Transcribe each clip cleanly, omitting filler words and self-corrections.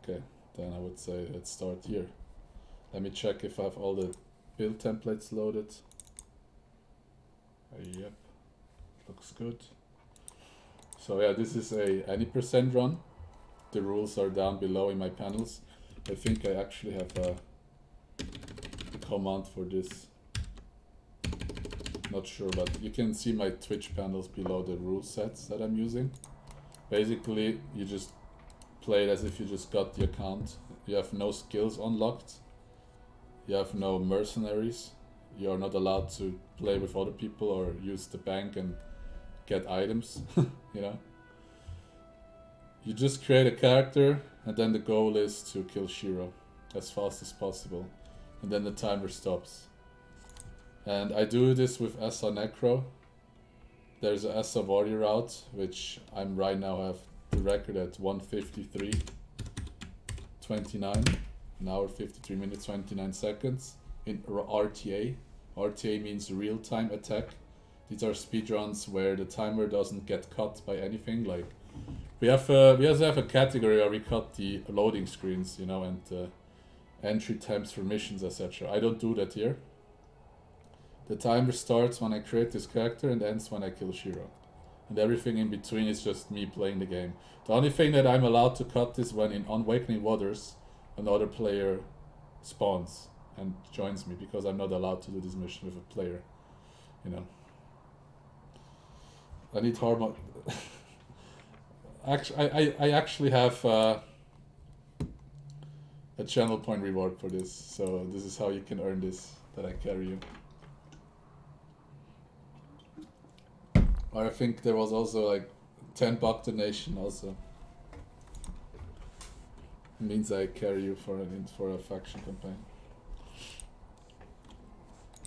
Okay, then I would say let's start here. Let me check if I have all the build templates loaded. Yep, looks good. So yeah, this is any percent run. The rules are down below in my panels. I think I actually have a command for this. Not sure, but you can see my Twitch panels below the rule sets that I'm using. Basically, you just play it as if you just got the account. You have no skills unlocked. You have no mercenaries. You are not allowed to play with other people or use the bank and get items, you know. You just create a character, and then the goal is to kill Shiro as fast as possible, and then the timer stops. And I do this with Essa Necro. There's a Essa Warrior route, which I'm right now have the record at 1:53:29, an hour 53 minutes 29 seconds in RTA. RTA means real-time attack. These are speedruns where the timer doesn't get cut by anything. Like we also have a category where we cut the loading screens, you know, and entry times for missions, etc. I don't do that here. The timer starts when I create this character and ends when I kill Shiro. And everything in between is just me playing the game. The only thing that I'm allowed to cut is when in Awakening Waters another player spawns and joins me, because I'm not allowed to do this mission with a player, you know. I need hormone. Actually, I actually have a channel point reward for this, so this is how you can earn this, that I carry you. Or I think there was also like $10 donation also. It means I carry you for a faction campaign.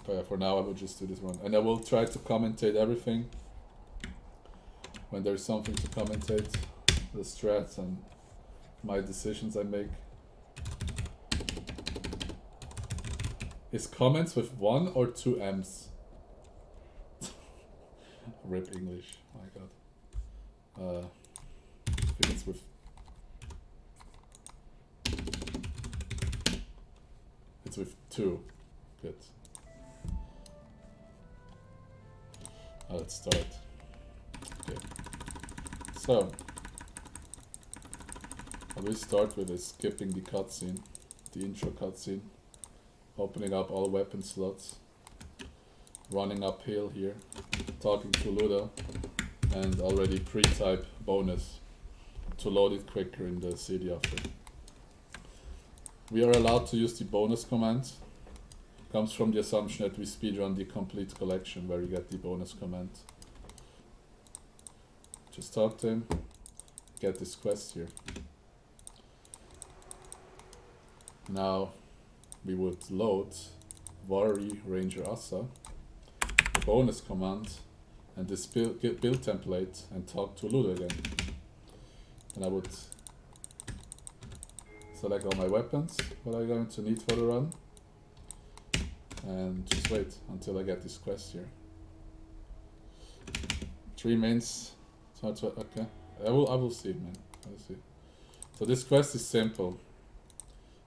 But yeah, for now I will just do this one, and I will try to commentate everything when there's something to commentate, the strats and my decisions I make. Is comments with 1 or 2 M's? Rip English, my god. I think it's with... It's with 2. Good. Let's start. Okay. So, I will start with skipping the cutscene, the intro cutscene, opening up all weapon slots, running uphill here, talking to Luda, and already pre-type bonus to load it quicker in the city after. We are allowed to use the bonus command. Comes from the assumption that we speedrun the complete collection where you get the bonus command. Just talk to him, get this quest here. Now we would load Vari Ranger Asa, the bonus command, and this build template, and talk to Luda again. And I would select all my weapons, what I'm going to need for the run, and just wait until I get this quest here. 3 mains. Okay, I will see, man. I will see. So this quest is simple.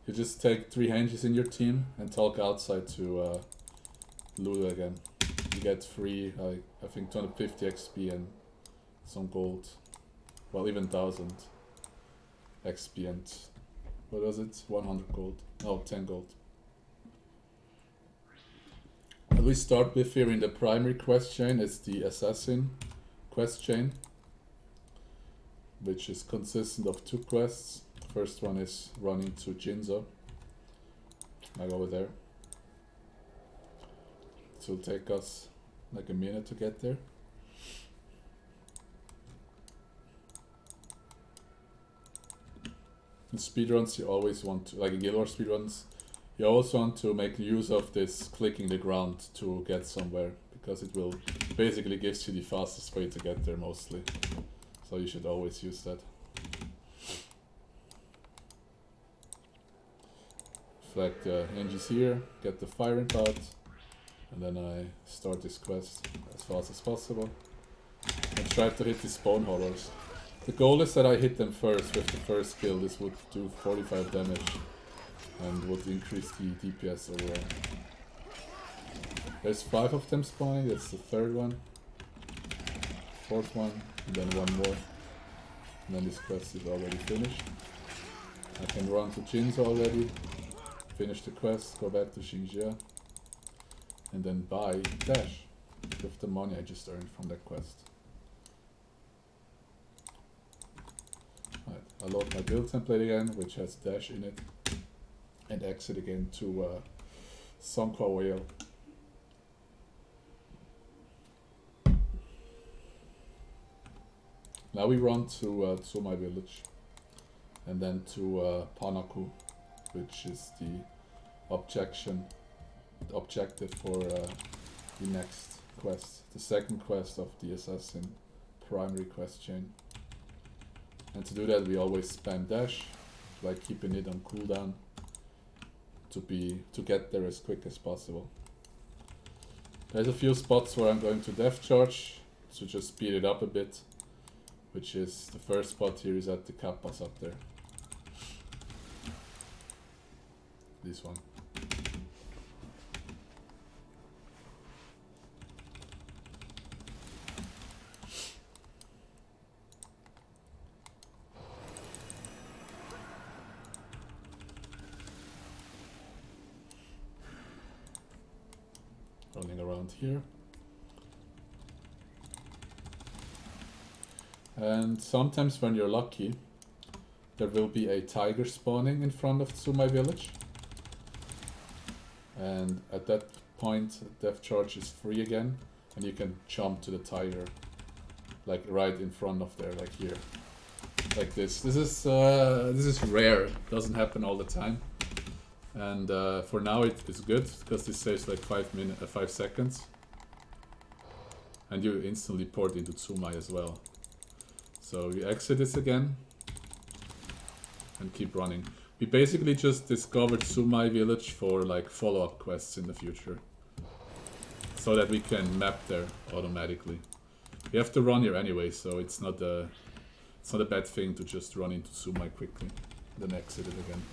You just take 3 hinges in your team and talk outside to Luda again. You get free, I think 250 XP and some gold. Well, even 1000 XP and what was it? 100 gold. No, 10 gold. And we start with here in the primary quest chain. It's the assassin quest chain, which is consistent of 2 quests. First one is running to Jinzo. I go over there. It will take us like a minute to get there. In speedruns you always want to, like in Guild Wars speedruns, you also want to make use of this clicking the ground to get somewhere, because it will basically gives you the fastest way to get there mostly. So you should always use that. Flag the hinges here, get the firing pod, and then I start this quest as fast as possible. And try to hit the spawn horrors. The goal is that I hit them first with the first kill. This would do 45 damage and would increase the DPS overall. There's 5 of them spawning, that's the third one. Fourth one, and then one more. And then this quest is already finished. I can run to Jin's already, finish the quest, go back to Xinjia, and then buy Dash with the money I just earned from that quest. Right, I load my build template again, which has Dash in it, and exit again to Songkwa Whale. Now we run to Tsumai village, and then to Panaku, which is the objective for the next quest, the second quest of the assassin primary quest chain. And to do that we always spam dash, like keeping it on cooldown to get there as quick as possible. There's a few spots where I'm going to depth charge to just speed it up a bit, which is the first spot here is at the kappas up there. This one. Running around here. And sometimes when you're lucky, there will be a tiger spawning in front of Tsumai village. And at that point, depth charge is free again, and you can jump to the tiger, like right in front of there, like here, like this. This is rare. It doesn't happen all the time, and for now it is good because this saves like 5 seconds, and you instantly port into Tsumai as well. So you exit this again and keep running. We basically just discovered Tsumai village for like follow-up quests in the future, so that we can map there automatically. We have to run here anyway, so it's not a bad thing to just run into Tsumai quickly, then exit it again.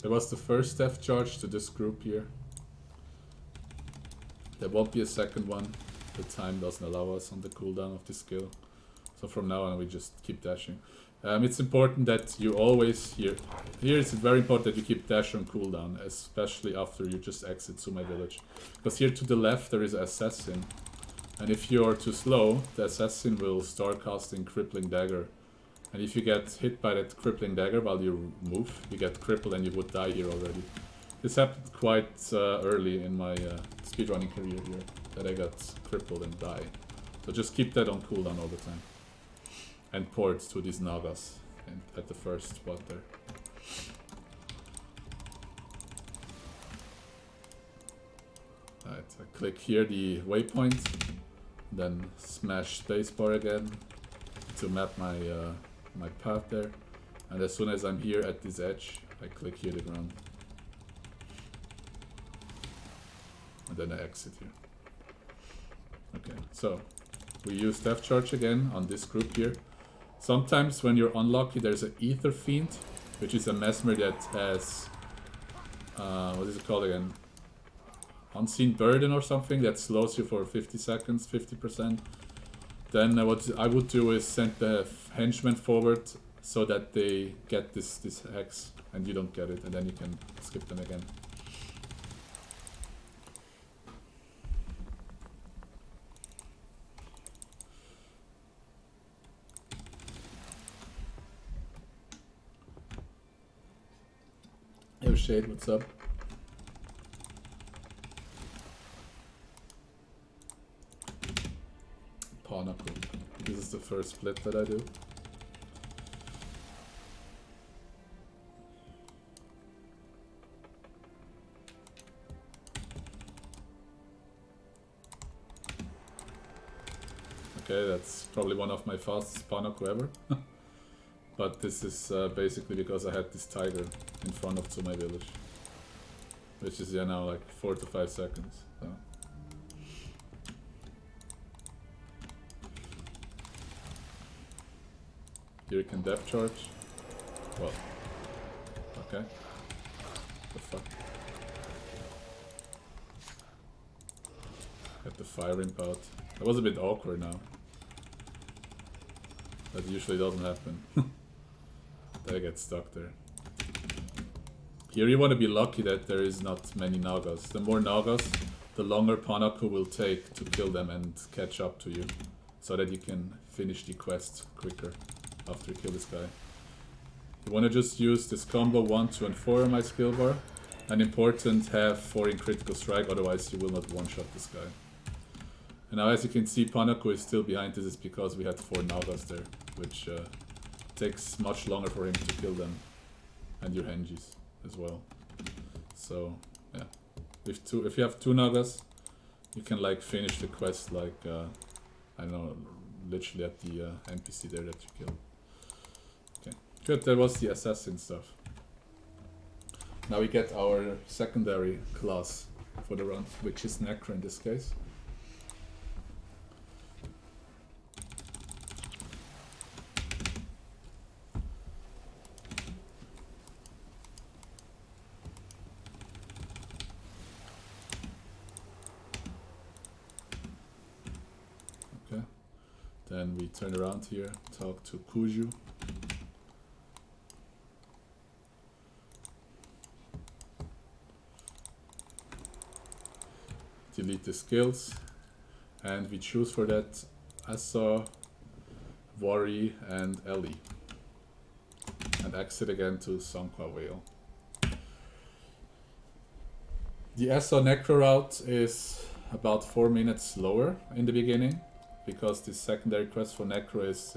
There was the first depth charge to this group here. There won't be a second one. The time doesn't allow us on the cooldown of this skill. So from now on we just keep dashing. It's important that you always, here it's very important that you keep dash on cooldown, especially after you just exit Tsumai village. Because here to the left there is an assassin. And if you're too slow, the assassin will start casting Crippling Dagger. And if you get hit by that Crippling Dagger while you move, you get crippled and you would die here already. This happened quite early in my speedrunning career here, that I got crippled and died. So just keep that on cooldown all the time. And port to these Nagas at the first spot there. Alright, I click here the waypoint, then smash spacebar again to map my my path there. And as soon as I'm here at this edge, I click here the ground. And then I exit here. Okay, so we use depth charge again on this group here. Sometimes when you're unlucky there's an Ether Fiend, which is a mesmer that has, what is it called again? Unseen Burden or something that slows you for 50 seconds, 50%. Then what I would do is send the henchmen forward so that they get this hex and you don't get it, and then you can skip them again. Yo Shade, what's up? Panaku. This is the first split that I do. Okay, that's probably one of my fastest Panaku ever. But this is basically because I had this tiger in front of Tsumai village, which is now like 4 to 5 seconds. So. Here you can depth charge. Well, okay. The fuck? Get the fire imp out. That was a bit awkward now. That usually doesn't happen. They get stuck there. Here you want to be lucky that there is not many Nagas. The more Nagas, the longer Panaku will take to kill them and catch up to you. So that you can finish the quest quicker after you kill this guy. You want to just use this combo 1, 2 and 4 on my skill bar. And important, have 4 in critical strike, otherwise you will not one-shot this guy. And now as you can see, Panaku is still behind. This is because we had 4 Nagas there, which takes much longer for him to kill them. And your Henjis as well. So, yeah. If you have 2 Nagas, you can like finish the quest like, I don't know, literally at the NPC there that you killed. Okay, good, that was the assassin stuff. Now we get our secondary class for the run, which is Necro in this case. Then we turn around here, talk to Kuju. Delete the skills. And we choose for that Asa, Wari, and Ellie. And exit again to Songkwa Whale. The Asa Necro route is about 4 minutes slower in the beginning, because the secondary quest for Necro is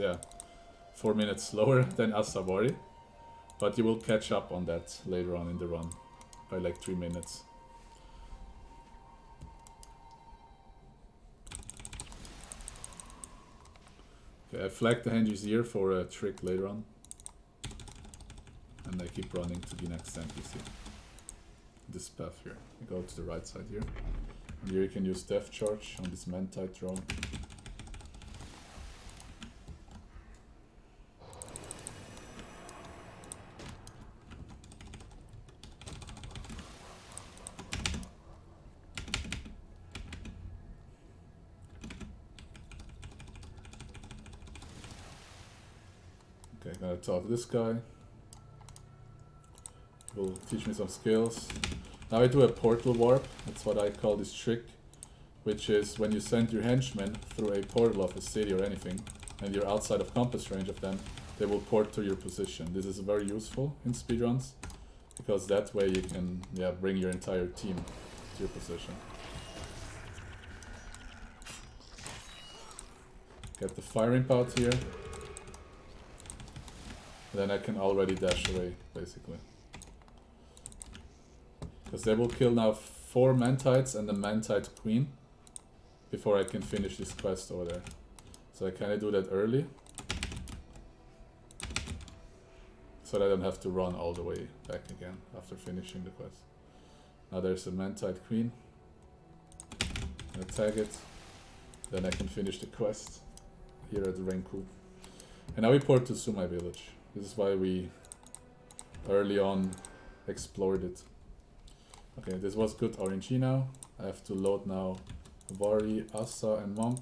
4 minutes slower than Asawari. But you will catch up on that later on in the run by like 3 minutes. Okay, I flagged the Henji's ear for a trick later on. And I keep running to the next NPC. This path here. You go to the right side here. And here you can use Death Charge on this Mentite drone. Okay, gonna talk to this guy. Will teach me some skills. Now I do a portal warp. That's what I call this trick, which is when you send your henchmen through a portal of a city or anything, and you're outside of compass range of them, they will port to your position. This is very useful in speedruns, because that way you can bring your entire team to your position. Get the fire imp out here. Then I can already dash away, basically. Because they will kill now 4 Mantites and the Mantite Queen before I can finish this quest over there. So I kinda do that early, so that I don't have to run all the way back again after finishing the quest. Now there's a Mantite Queen. I tag it, then I can finish the quest here at the Renku. And now we port to Sumai village. This is why we early on explored it. Okay, this was good RNG now. I have to load now Vari, Asa and Monk.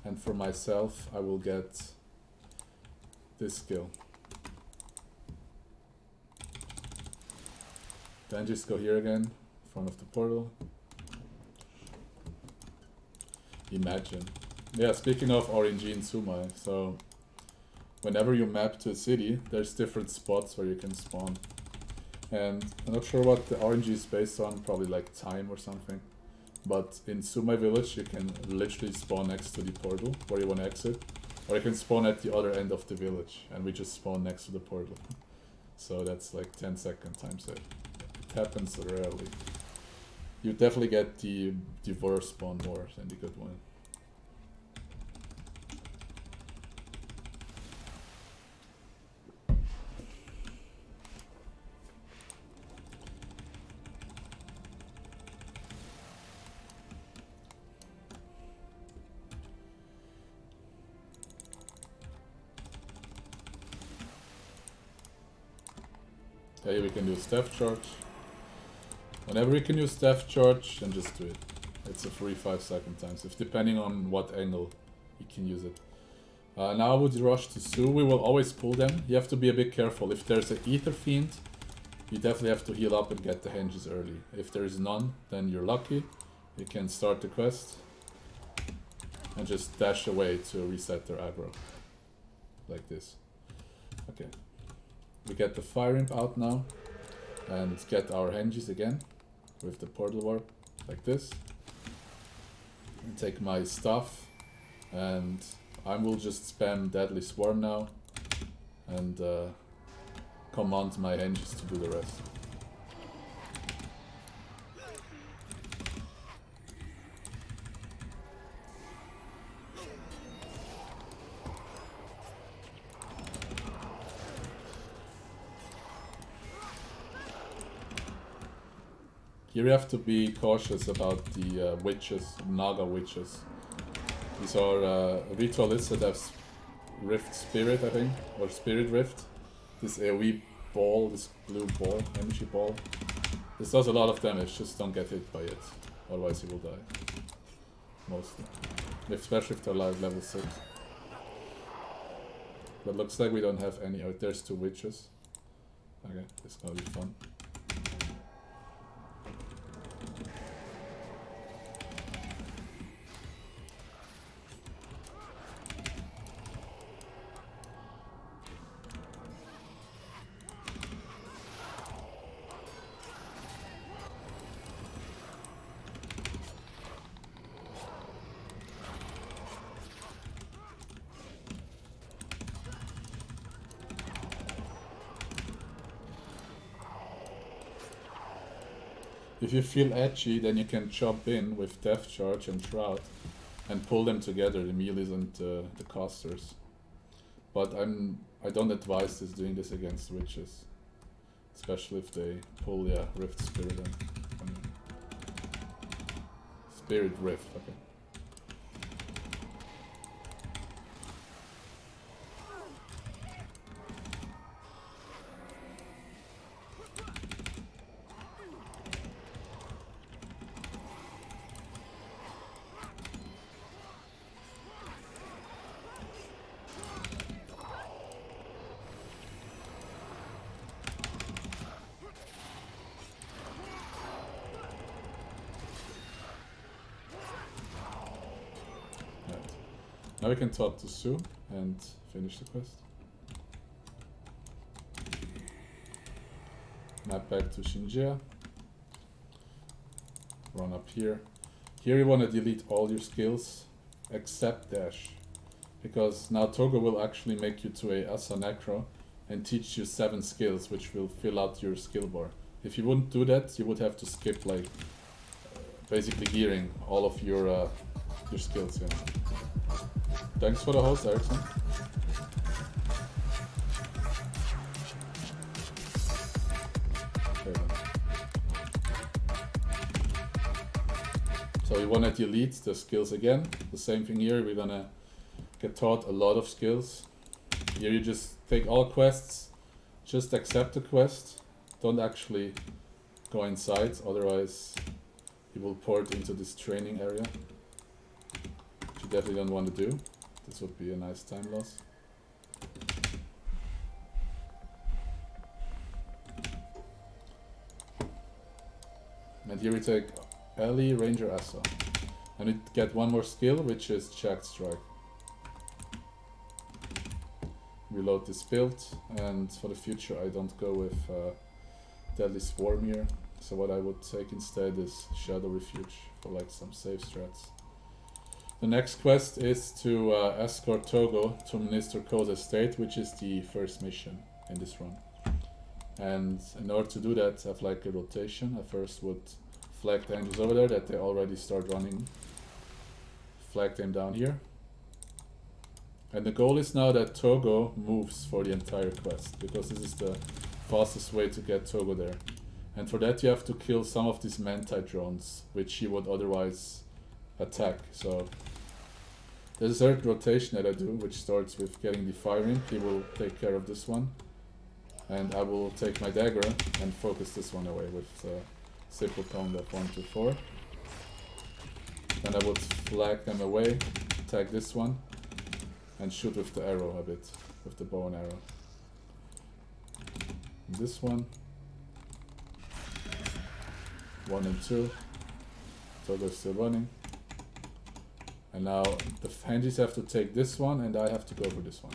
And for myself, I will get this skill. Then just go here again, in front of the portal. Imagine. Yeah, speaking of RNG in Sumai, so whenever you map to a city, there's different spots where you can spawn. And I'm not sure what the RNG is based on, probably like time or something. But in Sumai village, you can literally spawn next to the portal where you want to exit. Or you can spawn at the other end of the village, and we just spawn next to the portal. So that's like 10-second time save. It happens rarely. You definitely get the worst spawn more than the good one. Okay, we can use Death Charge. Whenever we can use Death Charge, then just do it. It's a free 5-second times, if depending on what angle you can use it. Now I would rush to Sue. We will always pull them. You have to be a bit careful. If there's an Ether Fiend, you definitely have to heal up and get the henges early. If there is none, then you're lucky. You can start the quest and just dash away to reset their aggro. Like this. Okay. We get the Fire Imp out now and get our henges again with the Portal Warp, like this. And take my stuff, and I will just spam Deadly Swarm now and command my henges to do the rest. Here you have to be cautious about the witches, Naga witches. These are ritualists that have Rift Spirit, I think, or Spirit Rift. This AoE ball, this blue ball, energy ball. This does a lot of damage, just don't get hit by it, otherwise you will die. Mostly. Especially if they're like level 6. But looks like we don't have any. Oh, there's 2 witches. Okay, this is gonna be fun. If you feel edgy, then you can jump in with Death Charge and Shroud and pull them together, the melees and the casters. But I don't advise doing this against witches, especially if they pull Rift Spirit and Spirit Rift. Okay. Now we can talk to Sue and finish the quest. Map back to Shinjia. Run up here. Here you want to delete all your skills except Dash. Because now Togo will actually make you to a Asa Necro and teach you 7 skills which will fill out your skill bar. If you wouldn't do that, you would have to skip like basically gearing all of your skills here. Thanks for the host, Ericsson. Okay. So you want to delete the skills again. The same thing here, we're gonna get taught a lot of skills. Here you just take all quests, just accept the quest, don't actually go inside, otherwise you will port into this training area, which you definitely don't want to do. This would be a nice time loss. And here we take Ellie, Ranger, Asa. And we get one more skill, which is Jagged Strike. Reload this build, and for the future I don't go with Deadly Swarm here. So what I would take instead is Shadow Refuge for like some safe strats. The next quest is to escort Togo to Minister Ko's estate, which is the first mission in this run. And in order to do that, I have like a rotation. I first would flag the angels over there that they already start running. Flag them down here. And the goal is now that Togo moves for the entire quest, because this is the fastest way to get Togo there. And for that you have to kill some of these Manti drones, which he would otherwise attack. So there's a third rotation that I do, which starts with getting the Fire Imp. He will take care of this one. And I will take my dagger and focus this one away with simple combat 1, 2, 4. Then I would flag them away, tag this one, and shoot with the arrow a bit, with the bow and arrow. And this one. 1 and 2. Togo's still running. And now the Henjis have to take this one and I have to go for this one.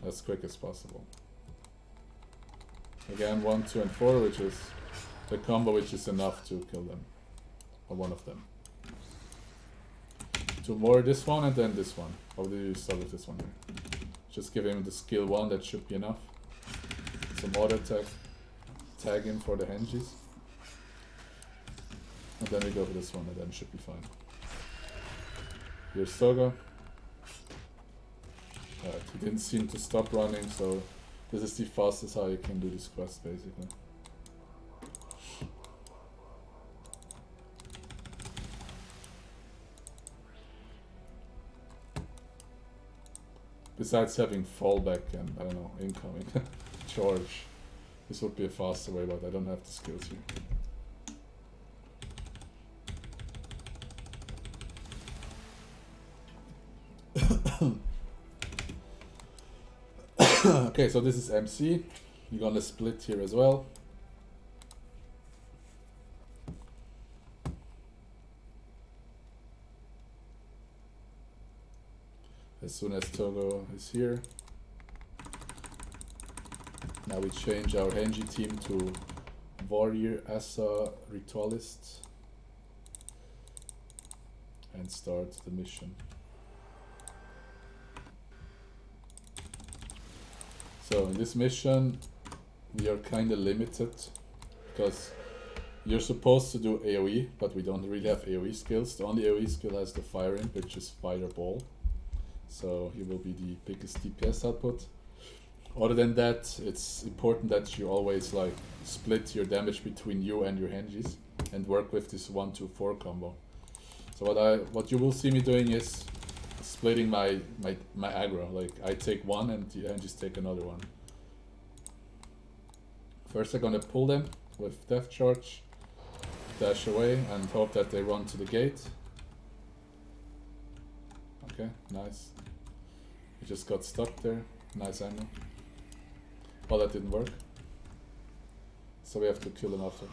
As quick as possible. Again, 1, 2 and 4, which is the combo which is enough to kill them. Or one of them. 2 more, this one and then this one. How do you start with this one here? Just give him the skill 1, that should be enough. Some auto attack. Tag him for the Henjis. And then we go for this one and then it should be fine. Here's Togo. Alright, he didn't seem to stop running, so this is the fastest how you can do this quest basically. Besides having fallback and, I don't know, incoming charge. This would be a faster way, but I don't have the skills here. Okay, so this is MC. You're gonna split here as well. As soon as Togo is here. Now we change our Henji team to Warrior, Asa, Ritualist. And start the mission. So in this mission, we are kind of limited because you're supposed to do AoE, but we don't really have AoE skills. The only AoE skill has the Fire Imp, which is Fireball. So he will be the biggest DPS output. Other than that, it's important that you always like split your damage between you and your Henjis and work with this 1, 2, 4 combo. So what you will see me doing is splitting my aggro. Like I take one and the Henjis take another one. First I'm gonna pull them with Death Charge, dash away and hope that they run to the gate. Okay, nice. He just got stuck there. Nice ammo. Well, that didn't work. So we have to kill them after.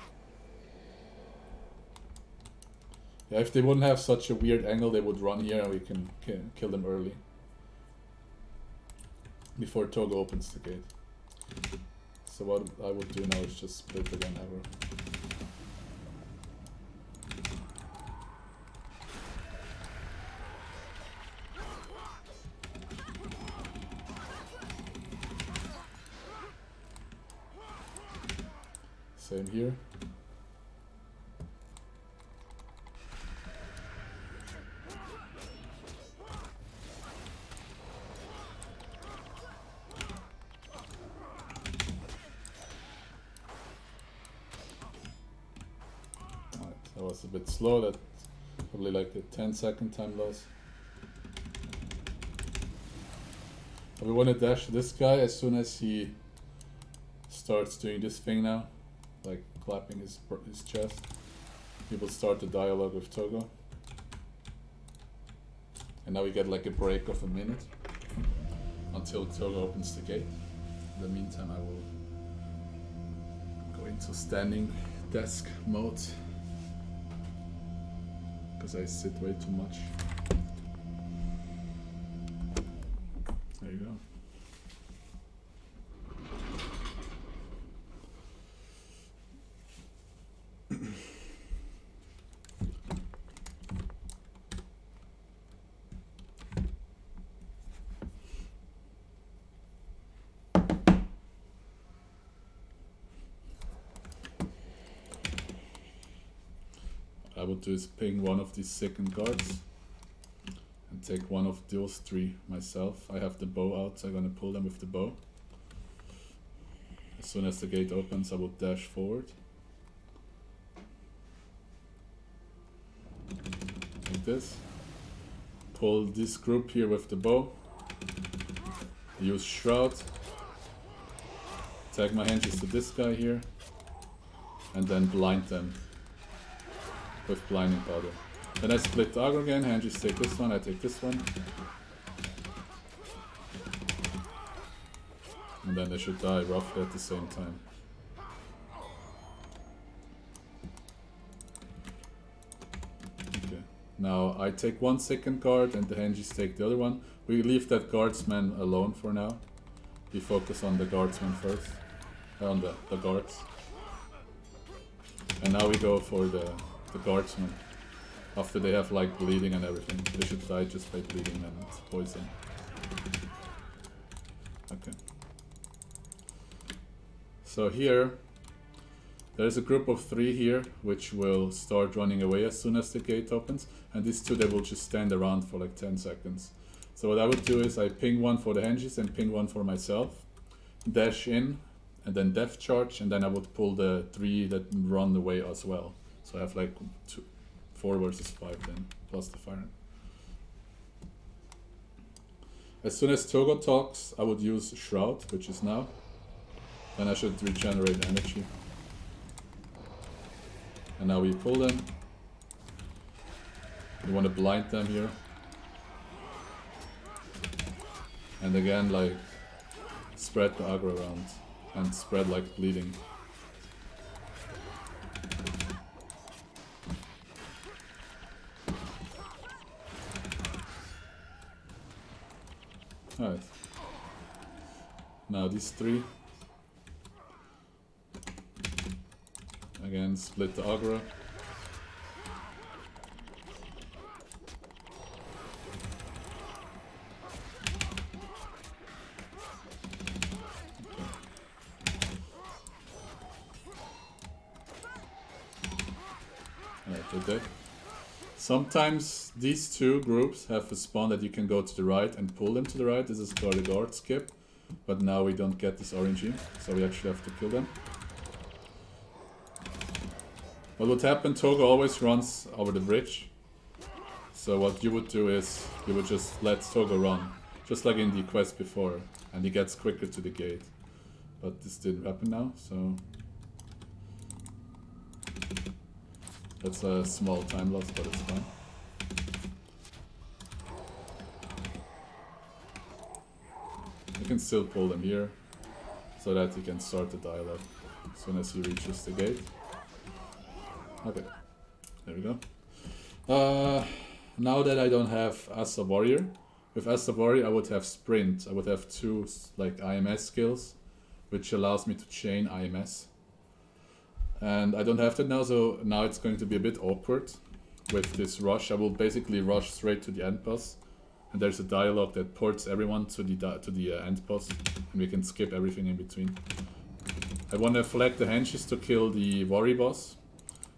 Yeah, if they wouldn't have such a weird angle, they would run here and we can kill them early. Before Togo opens the gate. So what I would do now is just split the one arrow. Same here. That was a bit slow, that's probably like a 10-second time loss. But we want to dash this guy as soon as he starts doing this thing now, like clapping his chest. He will start the dialogue with Togo. And now we get like a break of a minute until Togo opens the gate. In the meantime I will go into standing desk mode. Because I sit way too much. There you go. I would do is ping one of these second guards and take one of those 3 myself. I have the bow out, so I'm gonna pull them with the bow. As soon as the gate opens, I will dash forward. Like this. Pull this group here with the bow. Use Shroud. tag my henches to this guy here, and then blind them with blinding powder. Then I split the aggro again, henches take this one, I take this one. And then they should die roughly at the same time. Okay. Now I take one second guard and the henges take the other one. We leave that guardsman alone for now. We focus on the guardsman first. On the guards. And now we go for the guardsman. After they have like bleeding and everything. They should die just by bleeding and poison. Okay. So here, there's a group of 3 here, which will start running away as soon as the gate opens. And these 2, they will just stand around for like 10 seconds. So what I would do is I ping one for the henges and ping one for myself. Dash in, and then depth charge, and then I would pull the 3 that run away as well. So I have like 4 versus 5 then, plus the fire. As soon as Togo talks, I would use Shroud, which is now. Then I should regenerate energy. And now we pull them. We want to blind them here. And again, like, spread the aggro around. And spread like bleeding. Alright. Now these 3. Again, split the aggro. Okay. Sometimes these 2 groups have a spawn that you can go to the right and pull them to the right. This is called a guard skip. But now we don't get this RNG, so we actually have to kill them. What would happen, Togo always runs over the bridge. So what you would do is, you would just let Togo run. Just like in the quest before. And he gets quicker to the gate. But this didn't happen now, so... That's a small time loss, but it's fine. You can still pull them here, so that you can start the dialogue as soon as he reaches the gate. Okay, there we go. Now that I don't have Asa Warrior, with Asa Warrior I would have Sprint. I would have 2 like IMS skills, which allows me to chain IMS. And I don't have that now, so now it's going to be a bit awkward with this rush. I will basically rush straight to the end boss. And there's a dialogue that ports everyone to the end boss. And we can skip everything in between. I want to flag the henches to kill the Warrior boss.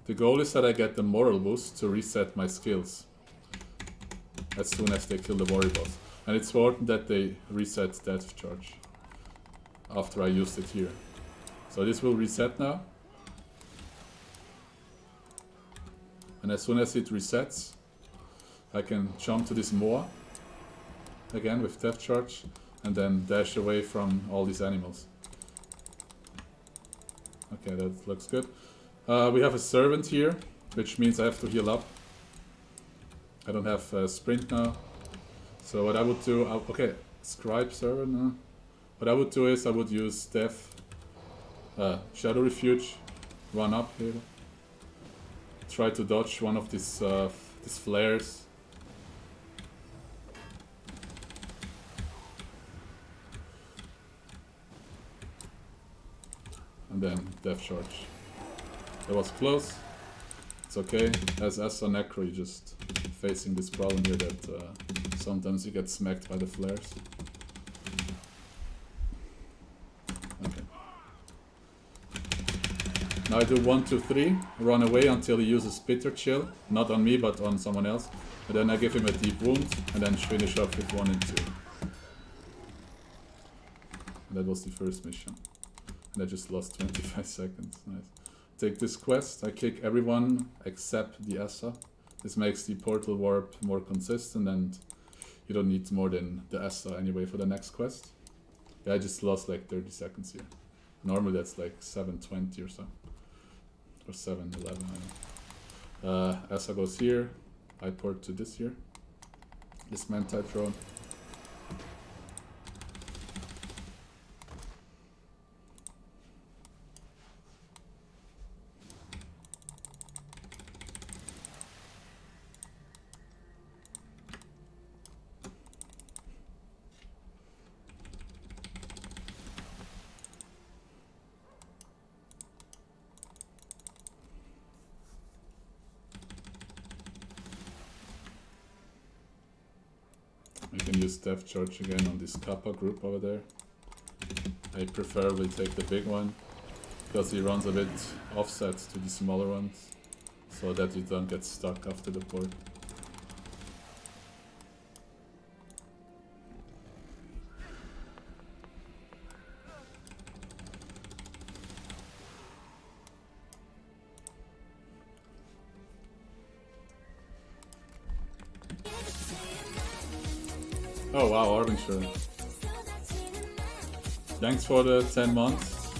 The goal is that I get the moral boost to reset my skills as soon as they kill the Warrior boss. And it's important that they reset Death Charge after I used it here. So this will reset now. And as soon as it resets, I can jump to this Moa again with Death Charge and then dash away from all these animals. Okay, that looks good. We have a servant here, which means I have to heal up. I don't have sprint now. So what I would do, okay, scribe servant. What I would do is I would use Death, Shadow Refuge, run up here. Try to dodge one of these flares. And then Death Charge. That was close. It's okay. As a Necro, you're just facing this problem here that sometimes you get smacked by the flares. Okay. Now I do 1, 2, 3, run away until he uses Bitter Chill, not on me but on someone else. And then I give him a deep wound and then finish up with 1 and 2. And that was the first mission. And I just lost 25 seconds. Nice. Take this quest, I kick everyone except the Essa. This makes the portal warp more consistent and you don't need more than the Essa anyway for the next quest. Yeah, I just lost like 30 seconds here. Normally that's like 720 or so, or 711. I don't know. Essa goes here. I port to this here. This Mantide drone. We can use depth charge again on this Kappa group over there. I preferably take the big one, because he runs a bit offset to the smaller ones, so that you don't get stuck after the port. Oh wow, Arbinger. Thanks for the 10 months.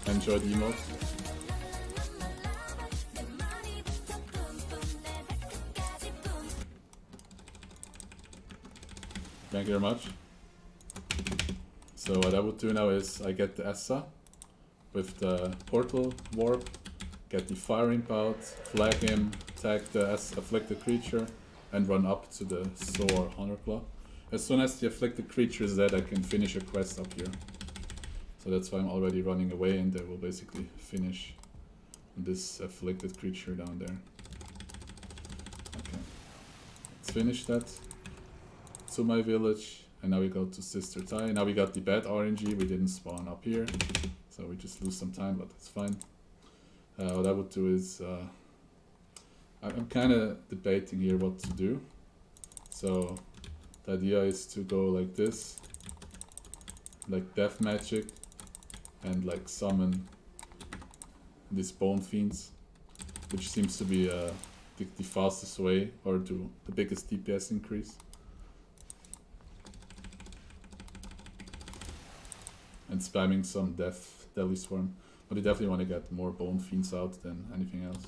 Enjoy the emote. Thank you very much. So what I would do now is I get the Essa with the portal warp, get the firing bout, flag him, tag the afflicted creature, and run up to the Soar Honor Claw. As soon as the afflicted creature is dead, I can finish a quest up here. So that's why I'm already running away, and they will basically finish this afflicted creature down there. Okay, let's finish that. To my village, and now we go to Sister Tai. Now we got the bad RNG, we didn't spawn up here, so we just lose some time, but that's fine. What I would do is, I'm kind of debating here what to do. So the idea is to go like this, like death magic, and like summon these bone fiends, which seems to be the fastest way, or do the biggest DPS increase. And spamming some Deadly Swarm, but you definitely want to get more bone fiends out than anything else.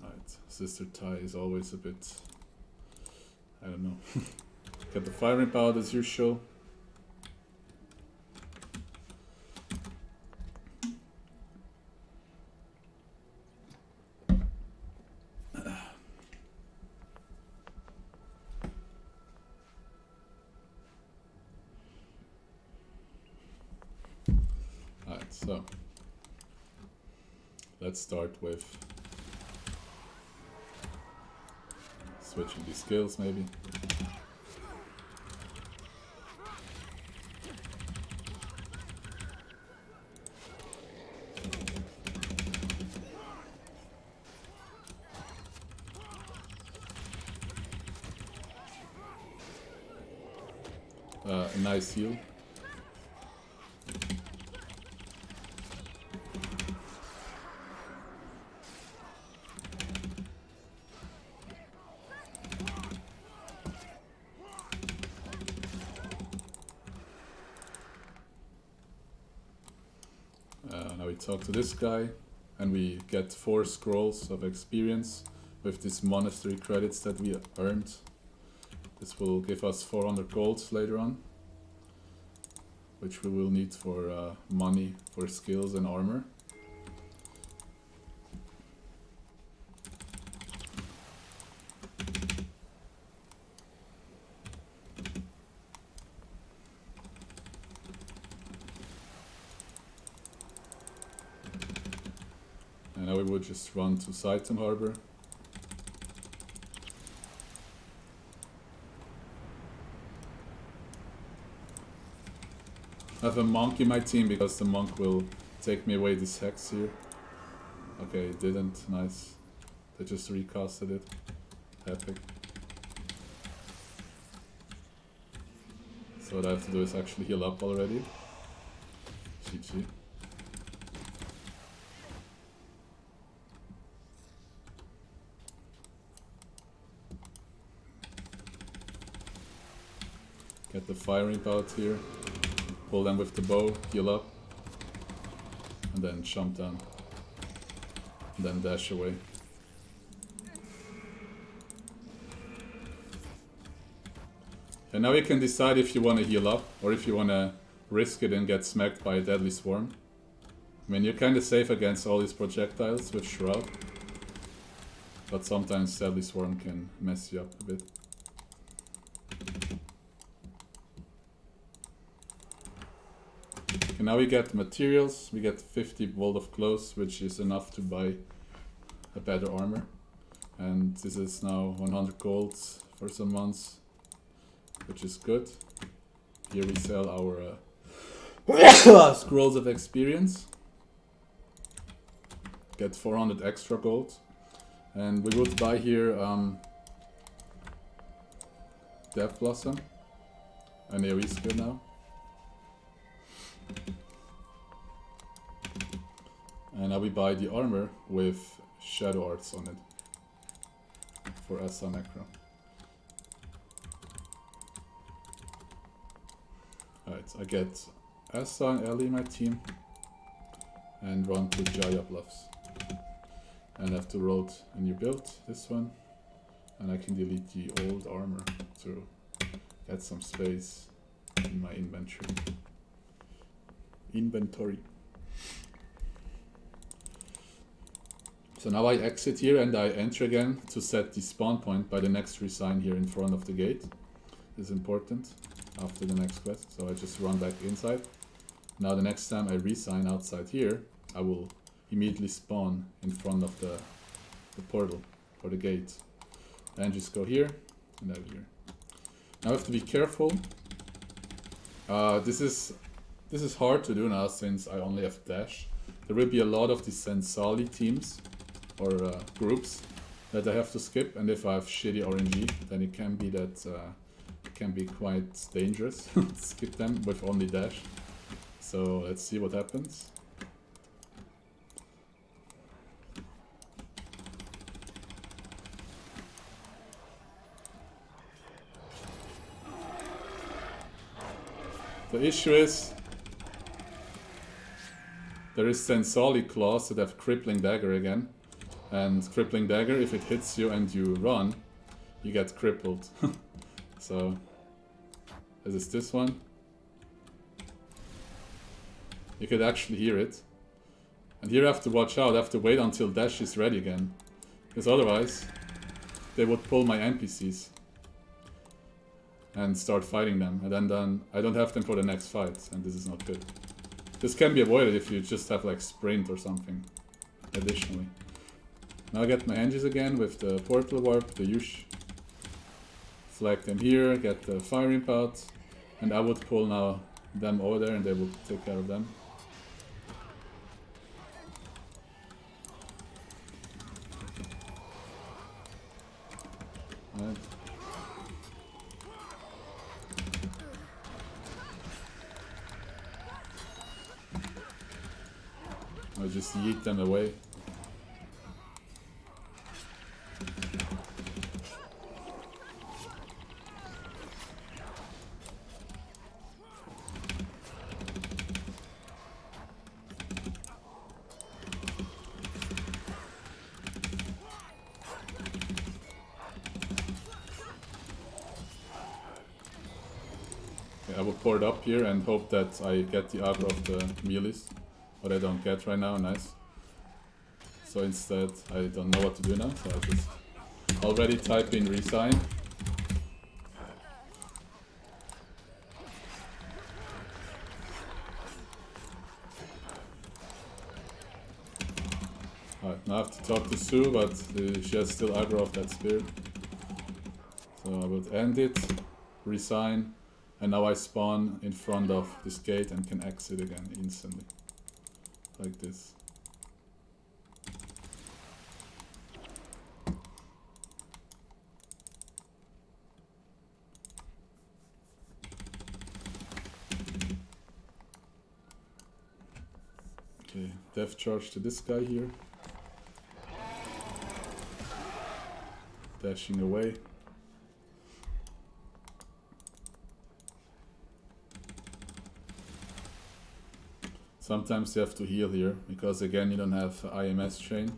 Alright, Sister Tai is always a bit, I don't know. Get the firing bout as usual. Alright, so let's start with switching these skills maybe. A nice heal. Now we talk to this guy, and we get 4 scrolls of experience with these monastery credits that we earned. This will give us 400 golds later on, which we will need for money for skills and armor. And now we would just run to Saiton Harbor. I have a monk in my team because the monk will take me away this hex here. Okay, it didn't. Nice. They just recasted it. Epic. So what I have to do is actually heal up already. GG. Get the firing out here. Pull them with the bow, heal up. And then jump down. And then dash away. And now you can decide if you want to heal up or if you want to risk it and get smacked by a deadly swarm. I mean, you're kind of safe against all these projectiles with Shroud. But sometimes deadly swarm can mess you up a bit. Okay, now we get materials. We get 50 volt of clothes, which is enough to buy a better armor. And this is now 100 golds for some months, which is good. Here we sell our scrolls of experience. Get 400 extra gold. And we would buy here Death Blossom, an AoE skill now. And now we buy the armor with shadow arts on it for Asa Necro. Alright, I get Asa and Ellie in my team and run to Jaya Bluffs. And I have to roll a new build, this one. And I can delete the old armor to get some space in my inventory. So now I exit here and I enter again to set the spawn point by the next resign here in front of the gate. This is important after the next quest. So I just run back inside. Now the next time I resign outside here, I will immediately spawn in front of the portal or the gate. And just go here and out here. Now I have to be careful. This is hard to do now since I only have dash. There will be a lot of these Sensali teams or groups that I have to skip, and if I have shitty RNG, then it can be that it can be quite dangerous to skip them with only dash. So let's see what happens. The issue is there is Sensali claws that have Crippling Dagger again. And Crippling Dagger, if it hits you and you run, you get crippled. So, as is this one. You could actually hear it. And here I have to watch out, I have to wait until dash is ready again. Because otherwise, they would pull my NPCs. And start fighting them. And then I don't have them for the next fight, and this is not good. This can be avoided if you just have like sprint or something additionally. Now I get my hinges again with the portal warp, the Yush. Flag them here, get the firing pod, and I would pull now them over there and they will take care of them. Right. I'll just yeet them away. Okay, I will pour it up here and hope that I get the aggro of the melees. What I don't get right now, nice. So instead, I don't know what to do now, so I just already type in resign. Alright, now I have to talk to Sue, but she has still aggro of that spirit. So I would end it, resign, and now I spawn in front of this gate and can exit again instantly. Like this. Okay, death charge to this guy here. Dashing away. Sometimes you have to heal here, because again you don't have IMS chain.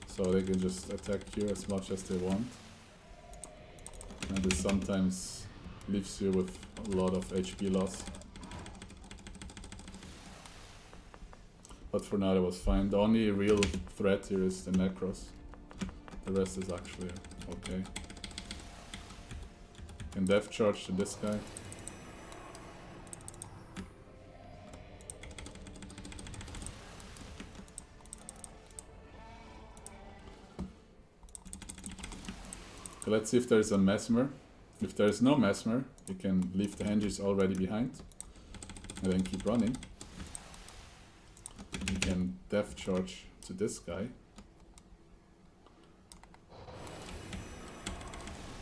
So they can just attack you as much as they want. And this sometimes leaves you with a lot of HP loss. But for now that was fine. The only real threat here is the Necros. The rest is actually okay. Can def charge to this guy. So let's see if there's a Mesmer. If there's no Mesmer, you can leave the Hengies already behind and then keep running. You can def charge to this guy.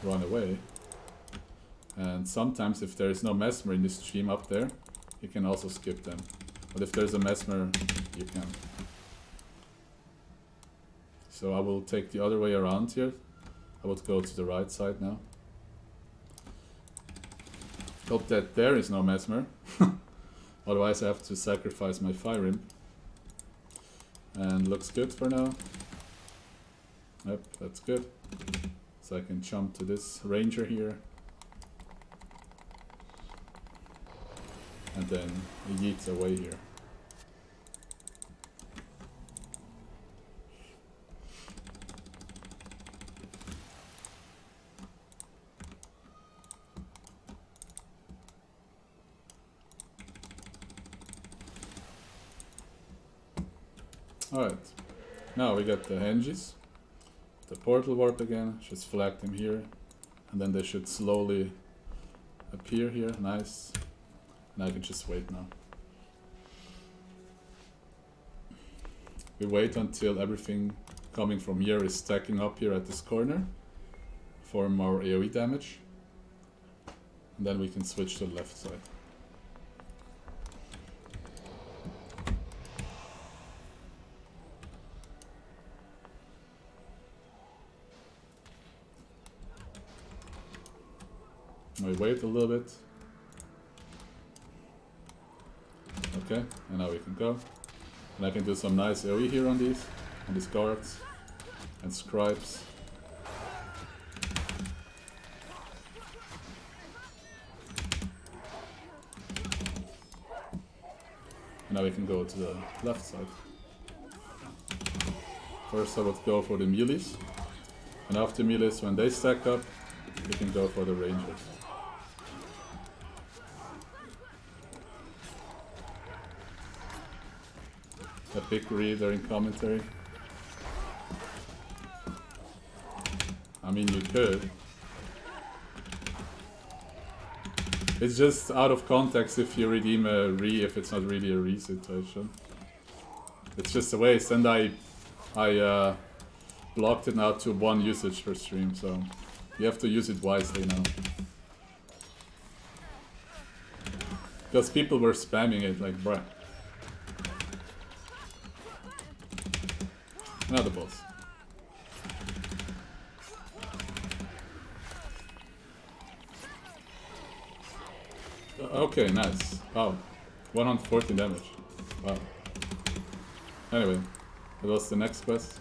Run away. And sometimes if there is no Mesmer in this stream up there, you can also skip them. But if there's a Mesmer, you can. So I will take the other way around here. I would go to the right side now. Hope that there is no Mesmer. Otherwise I have to sacrifice my Fire Imp. And looks good for now. Yep, that's good. So I can jump to this Ranger here. And then yeet away here. Alright, now we got the Hengies. The portal warp again, just flag them here. And then they should slowly appear here, nice. And I can just wait now. We wait until everything coming from here is stacking up here at this corner for more AoE damage. And then we can switch to the left side. We wait a little bit. Okay, and now we can go. And I can do some nice AoE here on these guards and scribes. And now we can go to the left side. First I would go for the melees. And after melees, when they stack up, we can go for the rangers. A big reader in commentary. I mean, you could. It's just out of context if you redeem a re if it's not really a re situation. It's just a waste, and I blocked it now to 1 usage per stream, so you have to use it wisely now. Because people were spamming it like bruh. Another boss. Okay, nice. Wow. 114 damage. Wow. Anyway, that was the next quest.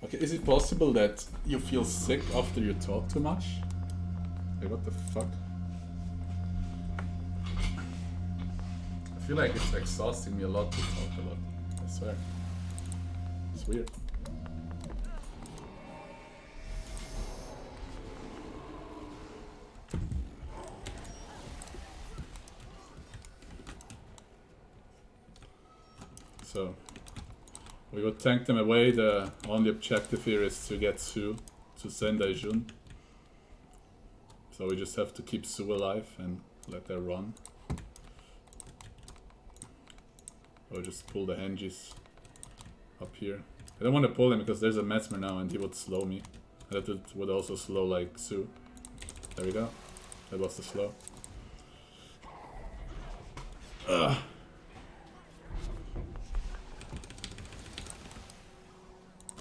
Okay, is it possible that you feel sick after you talk too much? Hey, what the fuck? I feel like it's exhausting me a lot to talk a lot. I swear. It's weird. So, we would tank them away. The only objective here is to get Su to Sendai Jun. So we just have to keep Su alive and let her run. Or just pull the Hengies up here. I don't want to pull him because there's a Mesmer now and he would slow me. And that would also slow like Su. There we go. That was the slow.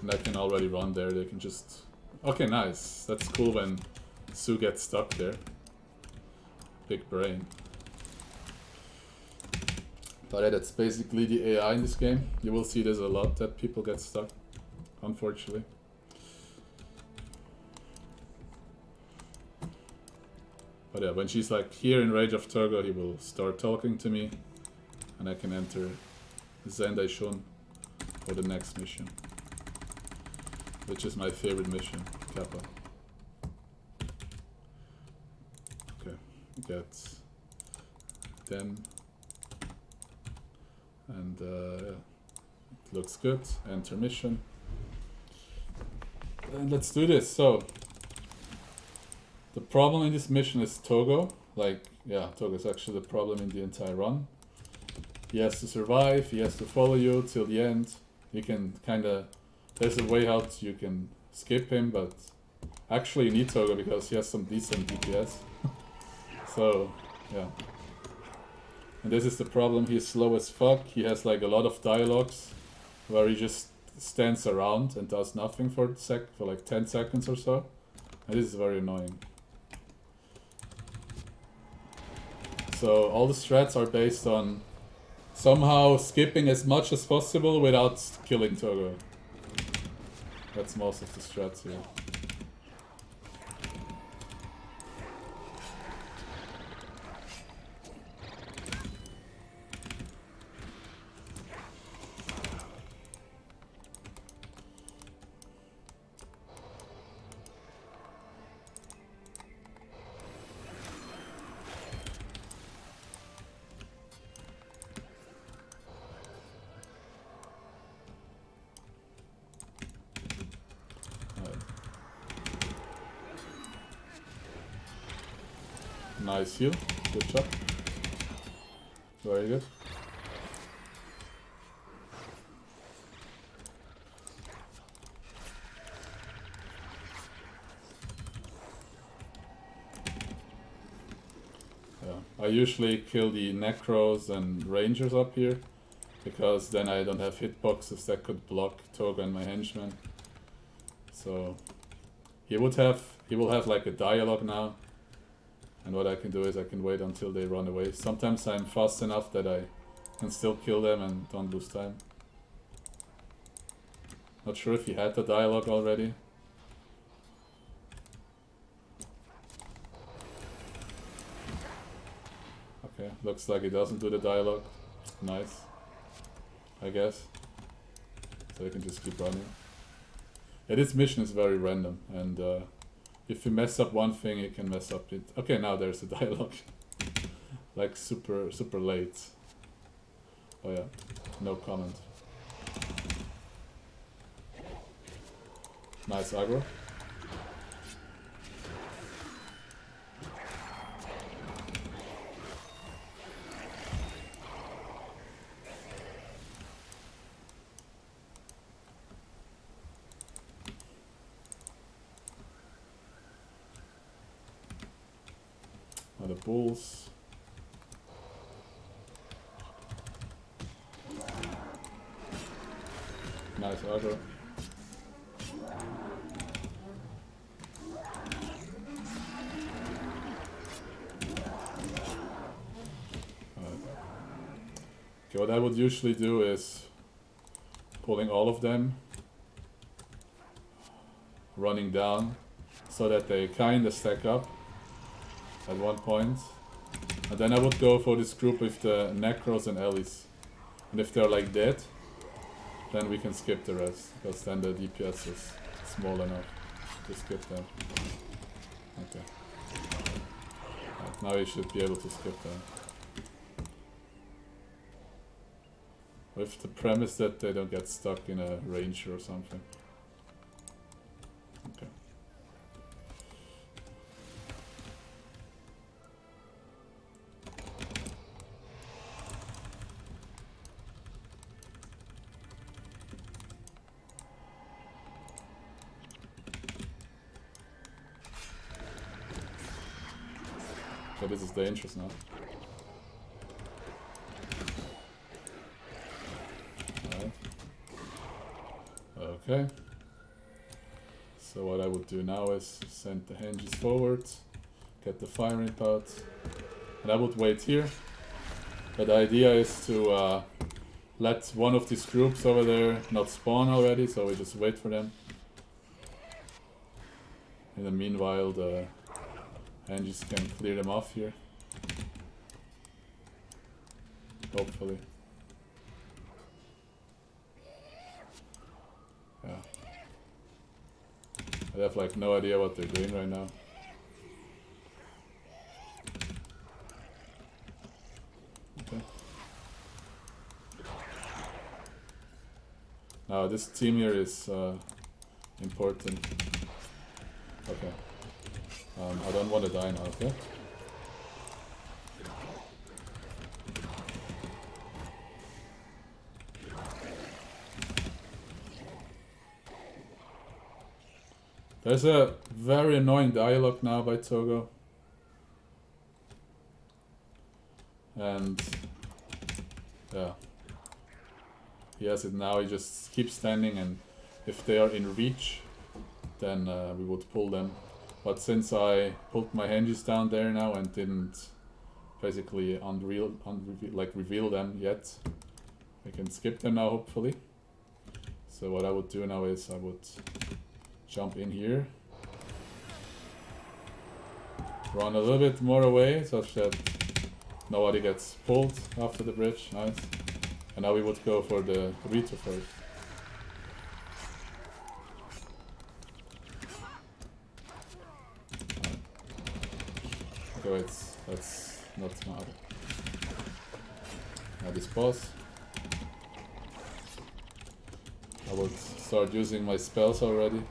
And I can already run there, they can just... Okay, nice. That's cool when Sue gets stuck there. Big brain. But yeah, that's basically the AI in this game. You will see this a lot, that people get stuck, unfortunately. But yeah, when she's like here in Rage of Turgo, he will start talking to me. And I can enter Zendai Shun for the next mission. Which is my favorite mission, Kappa. Okay, get them. And yeah, it looks good. Enter mission. And let's do this. So, the problem in this mission is Togo. Like, yeah, Togo is actually the problem in the entire run. He has to survive, he has to follow you till the end. You can kinda... There's a way out you can skip him, but... Actually you need Togo because he has some decent DPS. So, yeah. And this is the problem, he's slow as fuck. He has like a lot of dialogues where he just stands around and does nothing for like 10 seconds or so. And this is very annoying. So all the strats are based on somehow skipping as much as possible without killing Togo. That's most of the strats here. Nice heal, good job. Very good. Yeah, I usually kill the Necros and Rangers up here, because then I don't have hitboxes that could block Toga and my henchmen. So he will have like a dialogue now. And what I can do is I can wait until they run away. Sometimes I'm fast enough that I can still kill them and don't lose time. Not sure if he had the dialogue already. Okay, looks like he doesn't do the dialogue. Nice. I guess. So I can just keep running. Yeah, this mission is very random, and if you mess up one thing, you can mess up it. Okay, now there's a dialogue. Like super late. Oh yeah, no comment. Nice aggro. The bulls. Nice aggro. Okay, what I would usually do is pulling all of them, running down, so that they kinda stack up at one point. And then I would go for this group with the Necros and Ellis. And if they're like dead, then we can skip the rest, because then the DPS is small enough to skip them. Okay. Right, now you should be able to skip them. With the premise that they don't get stuck in a ranger or something. Okay. So this is dangerous now. Alright. Okay. So what I would do now is send the hinges forward, get the firing pod, and I would wait here. But the idea is to let one of these groups over there not spawn already, so we just wait for them. In the meanwhile, the hinges can clear them off here. Hopefully. Yeah. I have like no idea what they're doing right now. Okay. Now this team here is important. Okay. I don't want to die now, okay? There's a very annoying dialogue now by Togo. And yeah. He has it now, he just keeps standing, and if they are in reach, then we would pull them. But since I pulled my hinges down there now and didn't basically reveal them yet, we can skip them now hopefully. So what I would do now is I would jump in here, run a little bit more away such that nobody gets pulled after the bridge. Nice. And now we would go for the Rito first. Okay, wait, that's not smart. Now this boss. I would start using my spells already,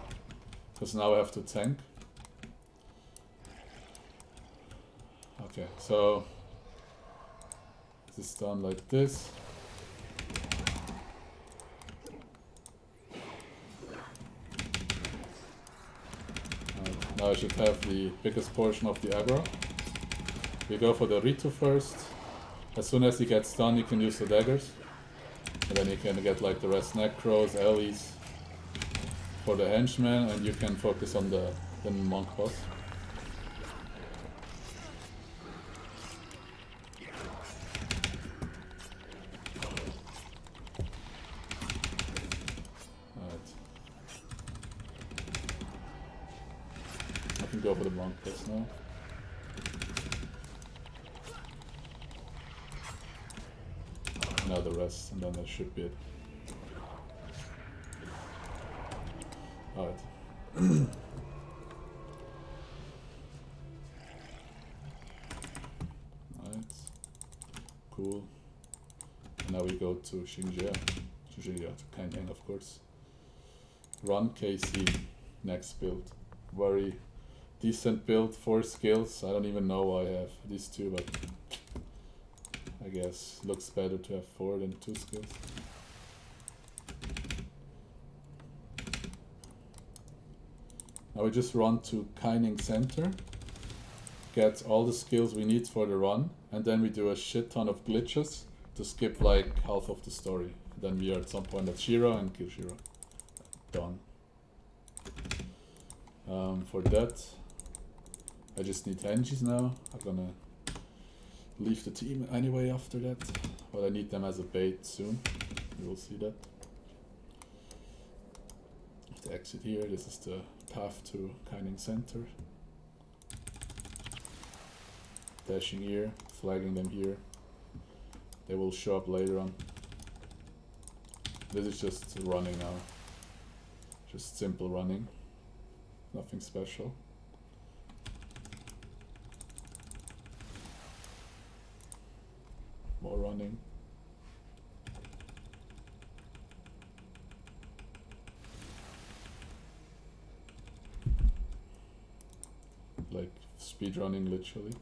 because now I have to tank. Okay, so this is done like this. Now I should have the biggest portion of the aggro. We go for the Rito first. As soon as he gets done, you can use the daggers. And then you can get like the rest necros, Ellies for the henchmen, and you can focus on the monk boss. Alright. I can go for the monk boss now. Now the rest, and then that should be it. Alright. Alright. Cool. And now we go to Xinjia. To Kaineng, of course. Run KC. Next build. Very decent build, 4 skills. I don't even know why I have these 2, but I guess looks better to have 4 than 2 skills. Now we just run to Kaineng Center, get all the skills we need for the run, and then we do a shit ton of glitches to skip like half of the story. Then we are at some point at Shiro and kill Shiro. Done. For that, I just need henges now. I'm gonna leave the team anyway after that, but I need them as a bait soon. You will see that. The exit here, this is the path to Kaineng Center. Dashing here, flagging them here. They will show up later on. This is just running now. Just simple running. Nothing special. More running. Like speedrunning literally.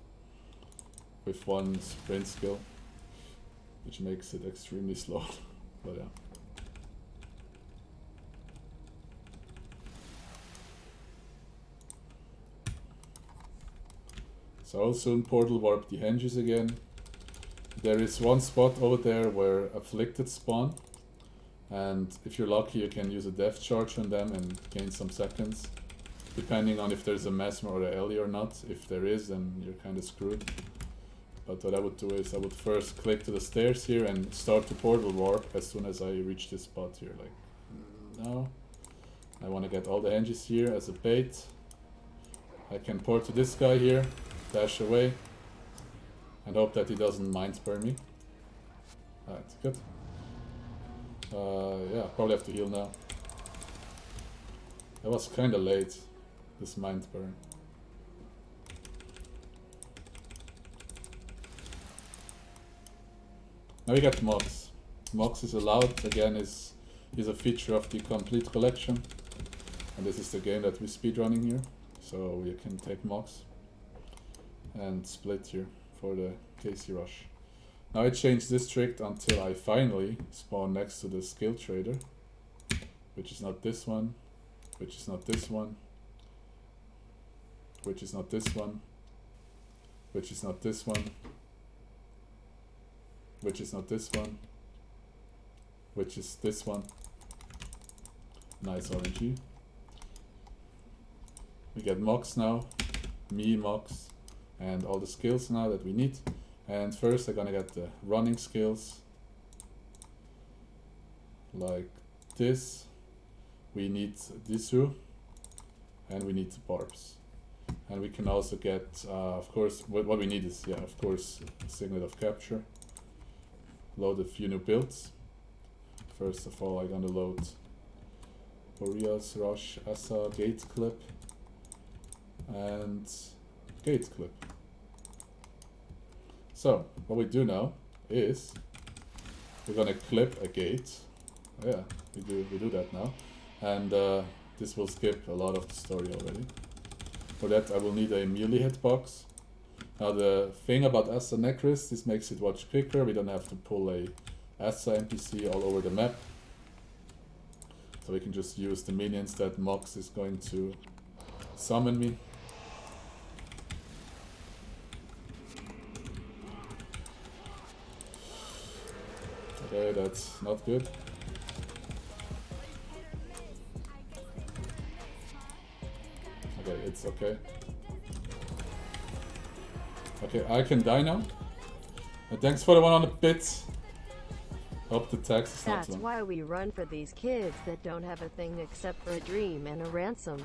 With one sprint skill. Which makes it extremely slow. But yeah. So I'll soon portal warp the henges again. There is one spot over there where afflicted spawn, and if you're lucky you can use a death charge on them and gain some seconds. depending on if there's a Mesmer or a Ellie or not. If there is, then you're kind of screwed. But what I would do is I would first click to the stairs here and start the portal warp as soon as I reach this spot here. Like, no. I want to get all the henges here as a bait. I can port to this guy here, dash away, and hope that he doesn't mind spur me. Alright, good. Yeah, probably have to heal now. That was kinda late, this mind burn. Now we got Mox. Mox is allowed, again is a feature of the complete collection. And this is the game that we're speedrunning here. So we can take Mox and split here for the KC rush. Now I changed this trick until I finally spawn next to the skill trader, which is not this one, which is not this one, which is not this one, which is not this one, which is not this one, which is this one. Nice RNG. We get Mox now, me, Mox, and all the skills now that we need. And first I'm gonna get the running skills, like this. We need Disu, and we need Barbs. And we can also get, of course, what we need is, yeah, of course, Signet of Capture. Load a few new builds. First of all, I'm gonna load Boreas, Rush, Asa, Gate Clip, and Gate Clip. So, what we do now is we're gonna clip a gate. Oh, yeah, we do that now. And this will skip a lot of the story already. For that I will need a melee hitbox. Now the thing about Asa Necris, this makes it much quicker. We don't have to pull a Asa NPC all over the map. So we can just use the minions that Mox is going to summon me. Okay, that's not good. Okay, it's okay. Okay, I can die now. Thanks for the 100 bits. Hope the text is not That's long. why we run for these kids that don't have a thing except for a dream and a ransomed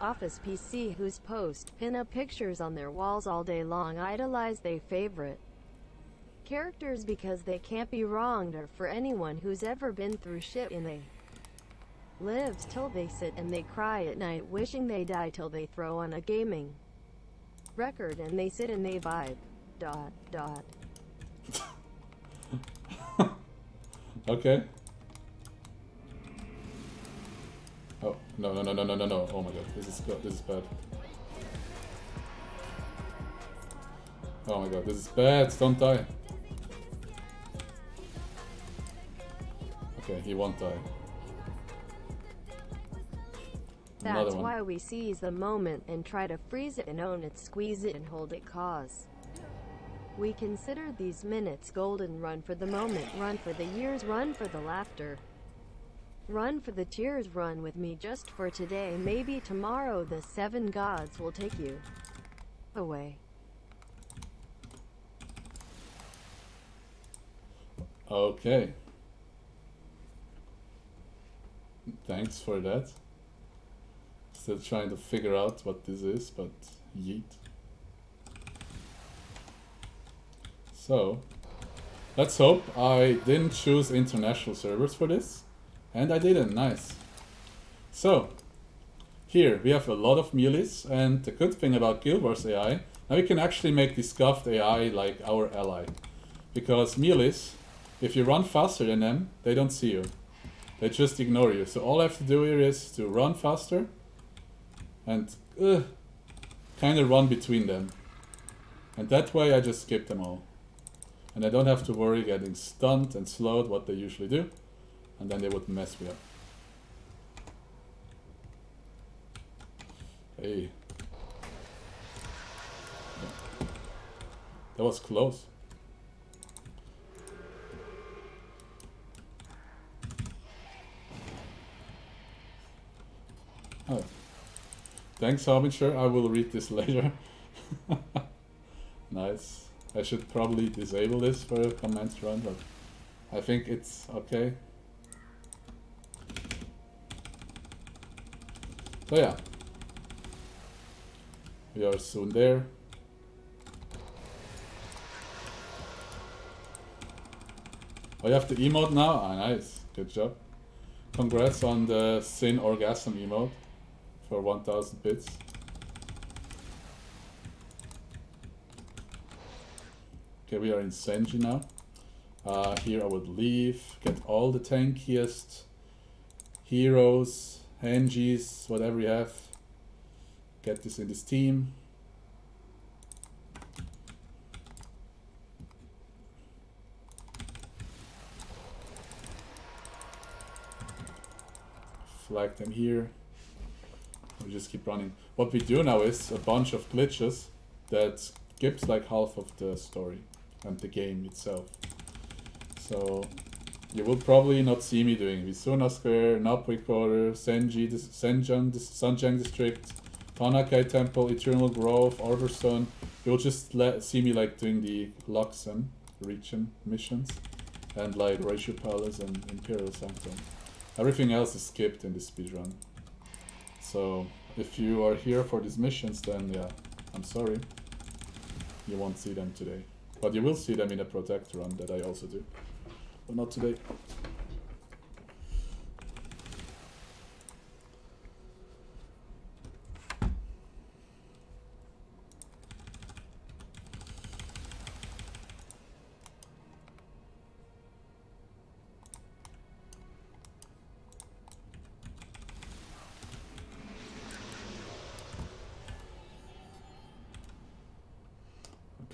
office PC whose post pin-up pictures on their walls all day long idolize their favorite characters because they can't be wronged, or for anyone who's ever been through shit and they lives till they sit and they cry at night wishing they die till they throw on a gaming record and they sit and they vibe. ... Okay. Oh, no. Oh my god, this is bad. Oh my god, this is bad, don't die. Okay, he won't die. Another That's one. why we seize the moment and try to freeze it and own it, squeeze it and hold it, cause we consider these minutes golden. Run for the moment, run for the years, run for the laughter, run for the tears. Run with me just for today, maybe tomorrow the 7 gods will take you away. Okay. Thanks for that. Still trying to figure out what this is, but yeet. So, let's hope I didn't choose international servers for this. And I didn't, nice. So, here we have a lot of melees, and the good thing about Guild Wars AI, now we can actually make the scuffed AI like our ally. Because melees, if you run faster than them, they don't see you. They just ignore you. So all I have to do here is to run faster and kind of run between them. And that way I just skip them all. And I don't have to worry getting stunned and slowed, what they usually do. And then they would mess me up. Hey. Yeah. That was close. Oh. Thanks, Harbinger. I will read this later. Nice. I should probably disable this for a comments run, but I think it's okay. So yeah. We are soon there. Oh, you have the emote now? Ah, nice. Good job. Congrats on the Sin Orgasm emote for 1000 bits. Okay, we are in Senji now. Here I would leave, get all the tankiest heroes, Hengis, whatever you have. Get this in this team. Flag them here. We just keep running. What we do now is a bunch of glitches that skips like half of the story and the game itself. So you will probably not see me doing Visuna Square, Napui Quarter, Senji, Sanjiang District, Tanakai Temple, Eternal Grove, Arborstone. You'll just see me like doing the Luxon region missions and like Reishu Palace and Imperial Sanctum. Everything else is skipped in this speedrun. So if you are here for these missions, then yeah, I'm sorry. You won't see them today. But you will see them in a Protect run that I also do. But not today.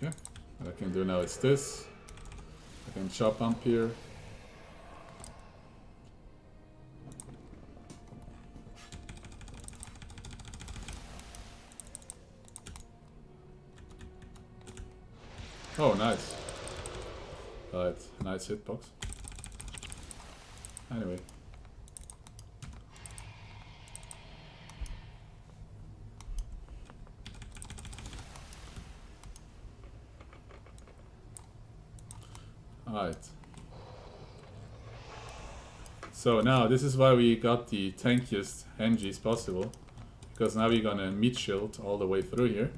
Okay, what I can do now is this. I can chop up here. Oh, nice. Right, nice hitbox. Anyway. Alright. So now this is why we got the tankiest Hengis possible. Because now we're gonna meat shield all the way through here.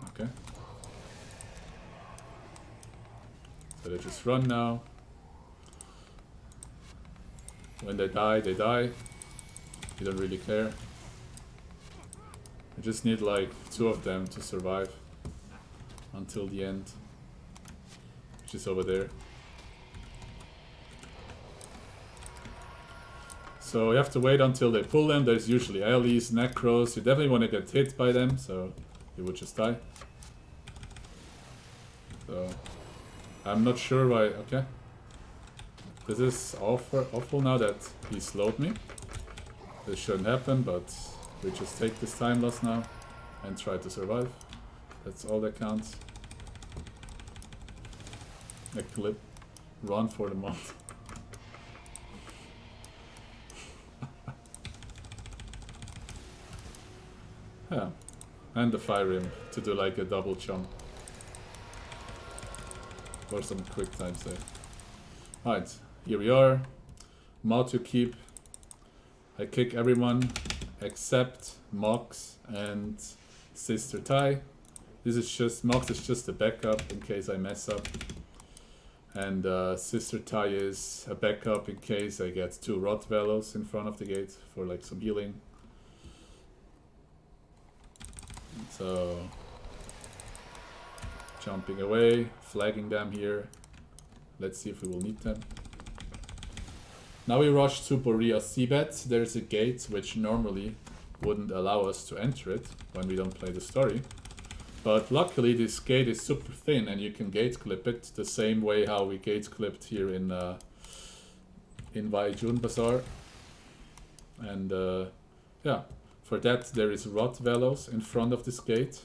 Okay. So they just run now. When they die, they die. You don't really care. I just need like 2 of them to survive until the end, which is over there. So you have to wait until they pull them. There's usually Ellies, Necros. You definitely want to get hit by them, so you would just die. So I'm not sure why. Okay, this is awful now that he slowed me. This shouldn't happen, but we just take this time loss now and try to survive. That's all that counts. A clip. Run for the month. Yeah. And the fire rim to do like a double jump. For some quick time save. Alright, here we are. Mod to keep. I kick everyone except Mox and Sister Tai. This is just, Mox is just a backup in case I mess up. And Sister Tai is a backup in case I get 2 Rottweiler in front of the gate for like some healing. So, jumping away, flagging them here. Let's see if we will need them. Now we rush to Borea Seabed. There's a gate which normally wouldn't allow us to enter it when we don't play the story. But luckily this gate is super thin and you can gate clip it the same way how we gate clipped here in Vaijun Bazaar. And yeah, for that there is Rottweilers in front of this gate.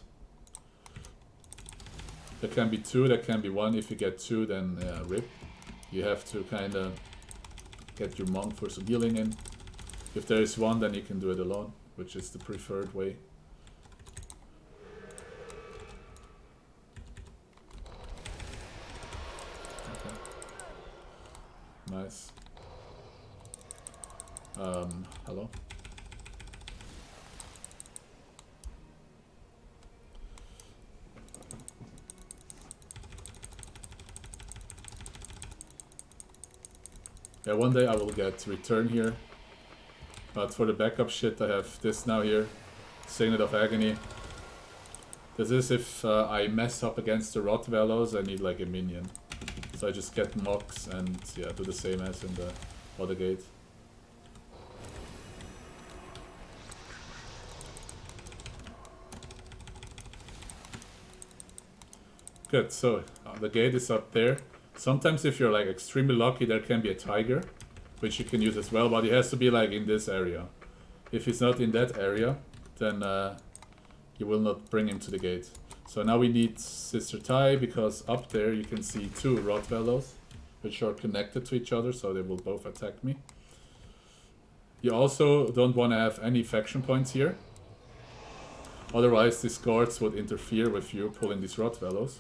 There can be 2, there can be 1. If you get 2 then rip. You have to kind of get your monk for some healing in. If there is one, then you can do it alone, which is the preferred way. Okay. Nice. Hello? Yeah, one day I will get return here. But for the backup shit, I have this now here. Signet of Agony. This is if I mess up against the Rottweiler, I need like a minion. So I just get mocks and yeah, do the same as in the other gate. Good, so the gate is up there. Sometimes if you're like extremely lucky, there can be a tiger, which you can use as well, but it has to be like in this area. If he's not in that area, then you will not bring him to the gate. So now we need Sister Tai, because up there you can see two Rottweilers, which are connected to each other, so they will both attack me. You also don't want to have any faction points here. Otherwise these guards would interfere with you pulling these Rottweilers.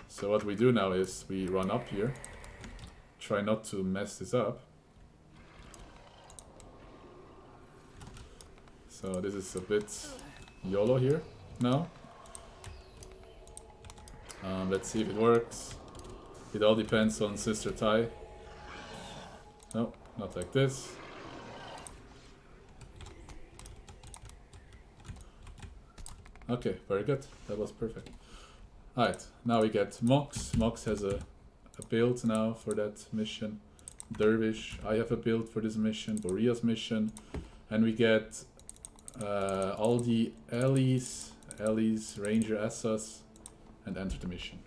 So what we do now is we run up here. Try not to mess this up. So this is a bit YOLO here now. Let's see if it works. It all depends on Sister Tai. No, not like this. Okay, very good. That was perfect. Alright, now we get Mox. Mox has a build now for that mission. Dervish, I have a build for this mission. Borea's mission. And we get all the Ellies, Ranger Assas, and enter the mission.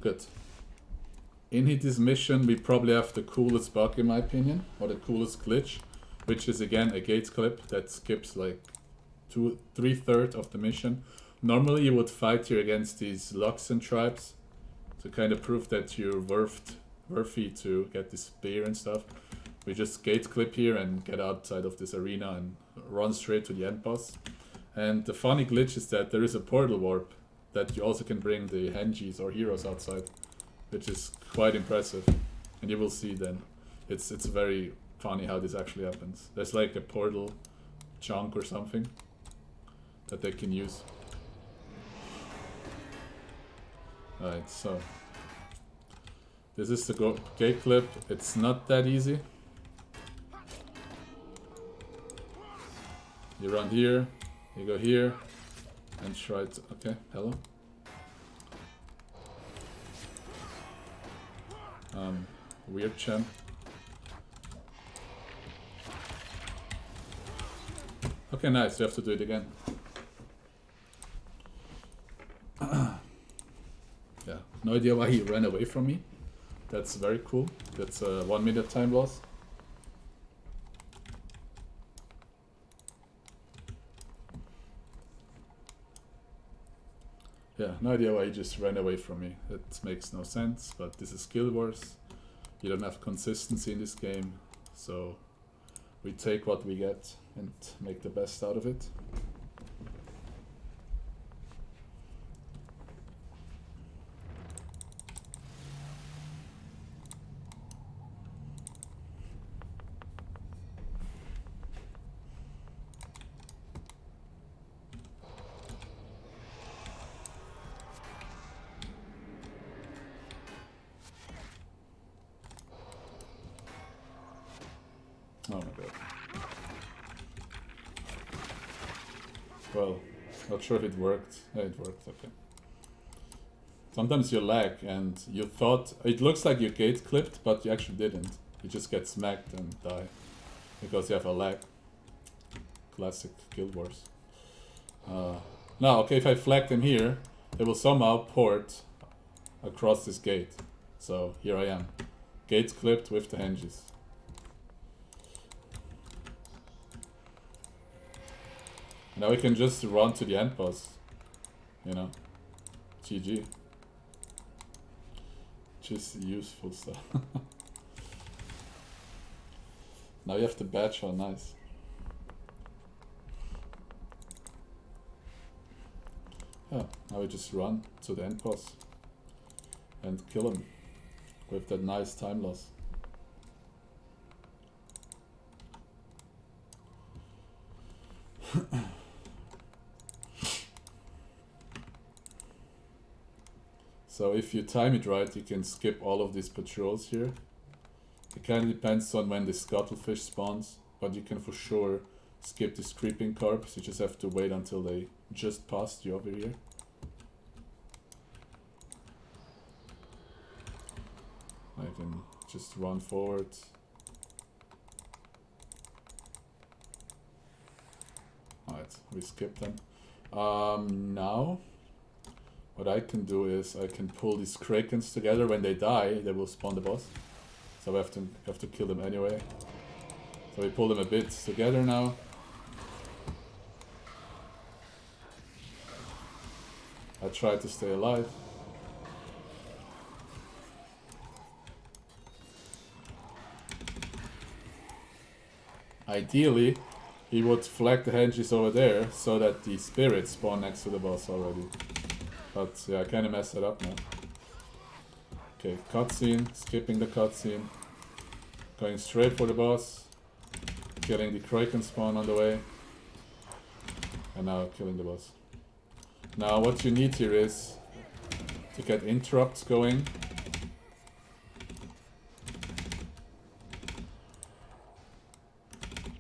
Good. In this mission we probably have the coolest bug in my opinion, or the coolest glitch, which is again a gate clip that skips like 3/3 of the mission. Normally you would fight here against these Luxon tribes to kind of prove that you're worthy to get this spear and stuff. We just gate clip here and get outside of this arena and run straight to the end boss. And the funny glitch is that there is a portal warp that you also can bring the Henjis or heroes outside, which is quite impressive. And you will see then. It's very funny how this actually happens. There's like a portal chunk or something that they can use. Alright, so this is the gate clip. It's not that easy. You run here, you go here, and try to... Okay, hello. Weird champ. Okay, nice, you have to do it again. Yeah, no idea why he ran away from me. That's very cool. That's a 1 minute time loss. Yeah, no idea why he just ran away from me. It makes no sense, but this is Guild Wars. You don't have consistency in this game, so we take what we get and make the best out of it. Oh my god. Well, not sure if it worked. Yeah, it worked, okay. Sometimes you lag and you thought, it looks like you gate clipped, but you actually didn't. You just get smacked and die because you have a lag. Classic Guild Wars. Now, okay, if I flag them here, they will somehow port across this gate. So here I am. Gate clipped with the hinges. Now we can just run to the end boss, you know, GG. Just useful stuff. Now you have the badge on, nice. Yeah, now we just run to the end boss and kill him with that nice time loss. So if you time it right, you can skip all of these patrols here. It kind of depends on when the scuttlefish spawns, but you can for sure skip this creeping corpse. You just have to wait until they just passed you over here. I can just run forward. Alright, we skipped them. Now, what I can do is I can pull these krakens together. When they die, they will spawn the boss. So we have to kill them anyway. So we pull them a bit together now. I try to stay alive. Ideally, he would flag the henges over there so that the spirits spawn next to the boss already. But yeah, I kinda messed it up now. Okay, cutscene, skipping the cutscene. Going straight for the boss. Killing the kraken spawn on the way. And now killing the boss. Now what you need here is to get interrupts going.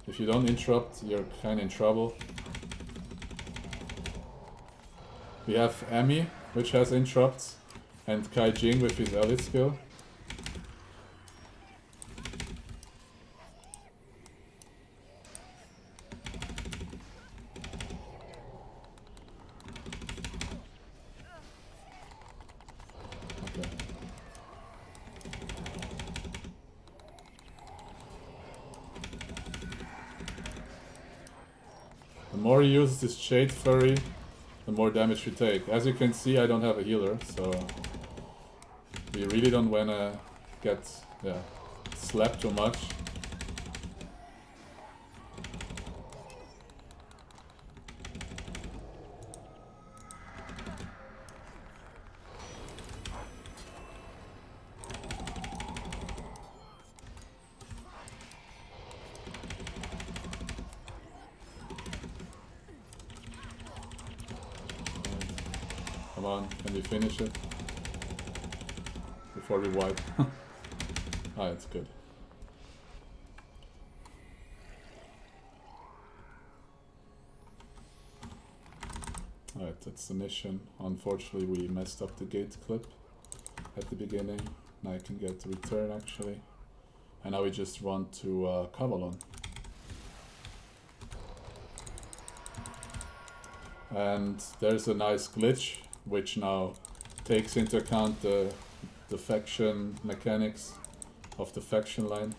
If you don't interrupt, you're kinda in trouble. We have Amy, which has interrupts, and Kai Jing with his elite skill. Okay. The more you use this Shade Flurry, the more damage you take. As you can see, I don't have a healer, so we really don't wanna get slapped too much. Come on, can we finish it? Before we wipe. Ah, it's good. Alright, that's the mission. Unfortunately, we messed up the gate clip at the beginning. Now I can get the return actually. And now we just run to Cavalon. And there's a nice glitch which now takes into account the faction mechanics of the faction line.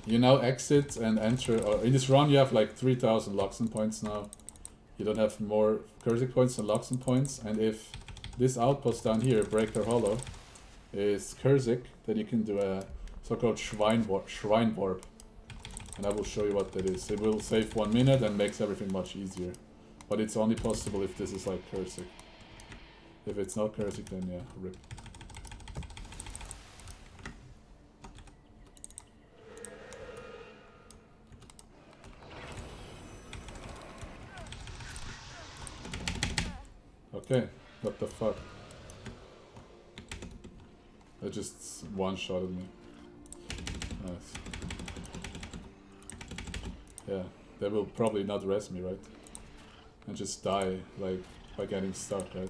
You now exit and enter, or in this run you have like 3000 Luxon points now. You don't have more Cursic points than Luxon points, and if this outpost down here, Breaker Hollow, is Cursic, then you can do a so-called Shrine Warp. And I will show you what that is. It will save 1 minute and makes everything much easier. But it's only possible if this is like Cursic. If it's not Cursic, then yeah, rip. Okay, what the fuck? That just one-shotted me. Nice. Yeah, they will probably not res me, right? And just die, like, by getting stuck, right?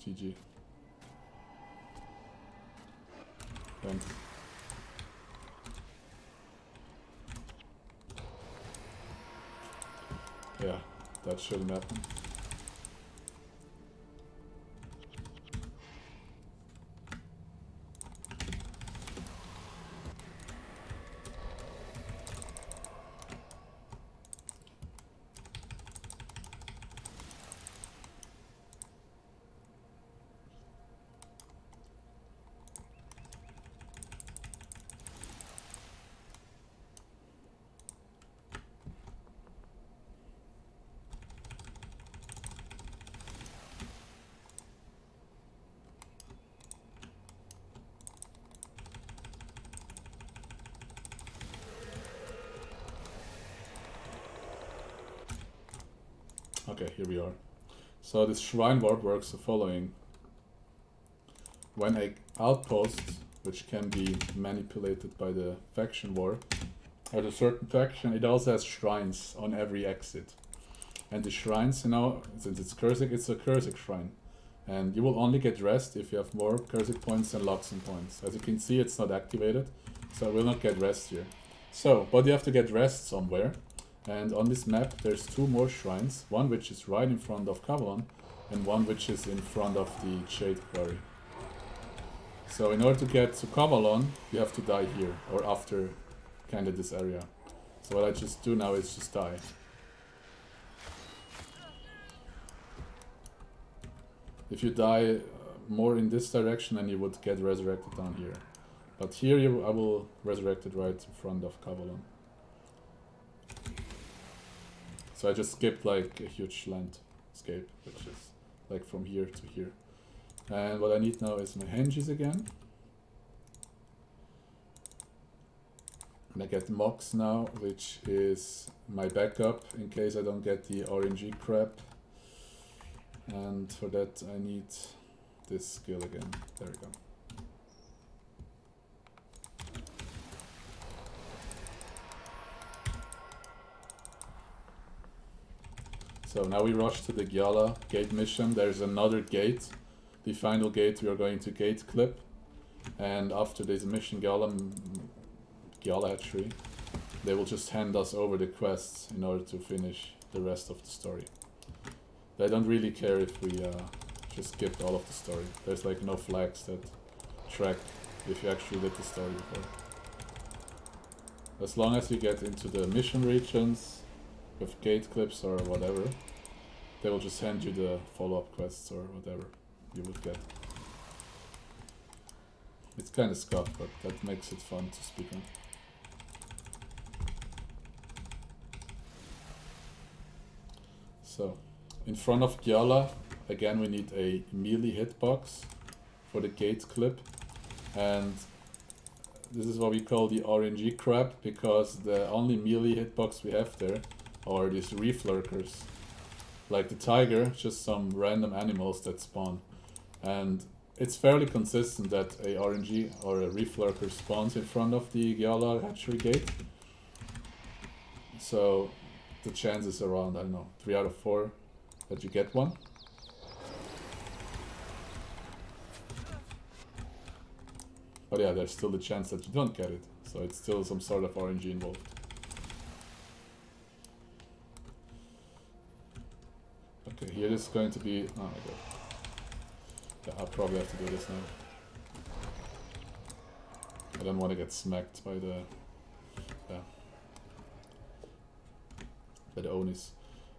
GG. Thanks. Yeah, that shouldn't happen. Okay, here we are. So this shrine ward works the following. When a outpost, which can be manipulated by the faction war, at a certain faction, it also has shrines on every exit. And the shrines, you know, since it's Cursing, it's a Cursing shrine. And you will only get rest if you have more Cursing points than Luxon points. As you can see, it's not activated, so I will not get rest here. So, but you have to get rest somewhere. And on this map, there's two more shrines. One which is right in front of Kavalon, and one which is in front of the Jade Quarry. So in order to get to Kavalon, you have to die here, or after kind of this area. So what I just do now is just die. If you die more in this direction, then you would get resurrected down here. But here I will resurrect it right in front of Kavalon. So I just skipped like a huge landscape, which is like from here to here. And what I need now is my henges again. And I get Mox now, which is my backup in case I don't get the RNG crap. And for that I need this skill again. There we go. So now we rush to the Gyala gate mission. There's another gate. The final gate we are going to gate clip. And after this mission Gyala hatchery, they will just hand us over the quests in order to finish the rest of the story. They don't really care if we just skipped all of the story. There's like no flags that track if you actually did the story before. As long as you get into the mission regions with gate clips or whatever, they will just hand you the follow-up quests or whatever you would get. It's kind of scuffed, but that makes it fun to speak on. So, in front of Gyala, again we need a melee hitbox for the gate clip. And this is what we call the RNG crap, because the only melee hitbox we have there are these reef lurkers. Like the tiger, just some random animals that spawn. And it's fairly consistent that a RNG or a reef lurker spawns in front of the Gyala hatchery gate. So the chances around, I don't know, 3 out of 4 that you get one. But yeah, there's still the chance that you don't get it. So it's still some sort of RNG involved. Okay, here is going to be... oh my god. Yeah, I'll probably have to do this now. I don't want to get smacked by the... yeah. By the Onis.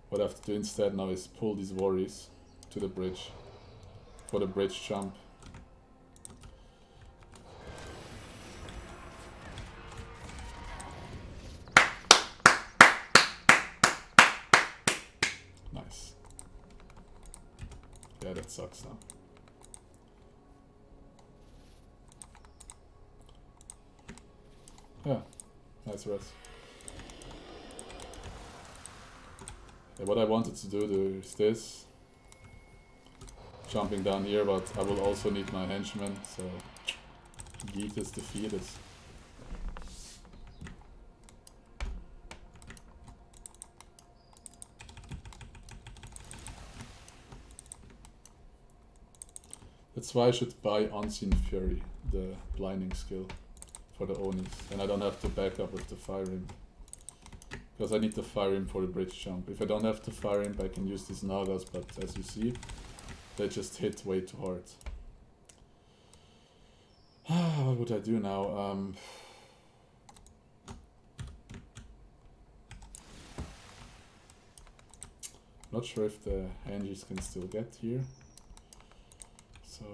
What I have to do instead now is pull these worries to the bridge. For the bridge jump. Nice. Yeah, that sucks now. Yeah, nice rest. Yeah, what I wanted to do is this. Jumping down here, but I will also need my henchmen, so Geek is defeated. That's why I should buy Unseen Fury, the blinding skill for the Onis, and I don't have to back up with the Fire Imp. Because I need the Fire Imp for the bridge jump. If I don't have the Fire Imp, I can use these Nagas, but as you see, they just hit way too hard. What would I do now? Not sure if the Hengies can still get here. So...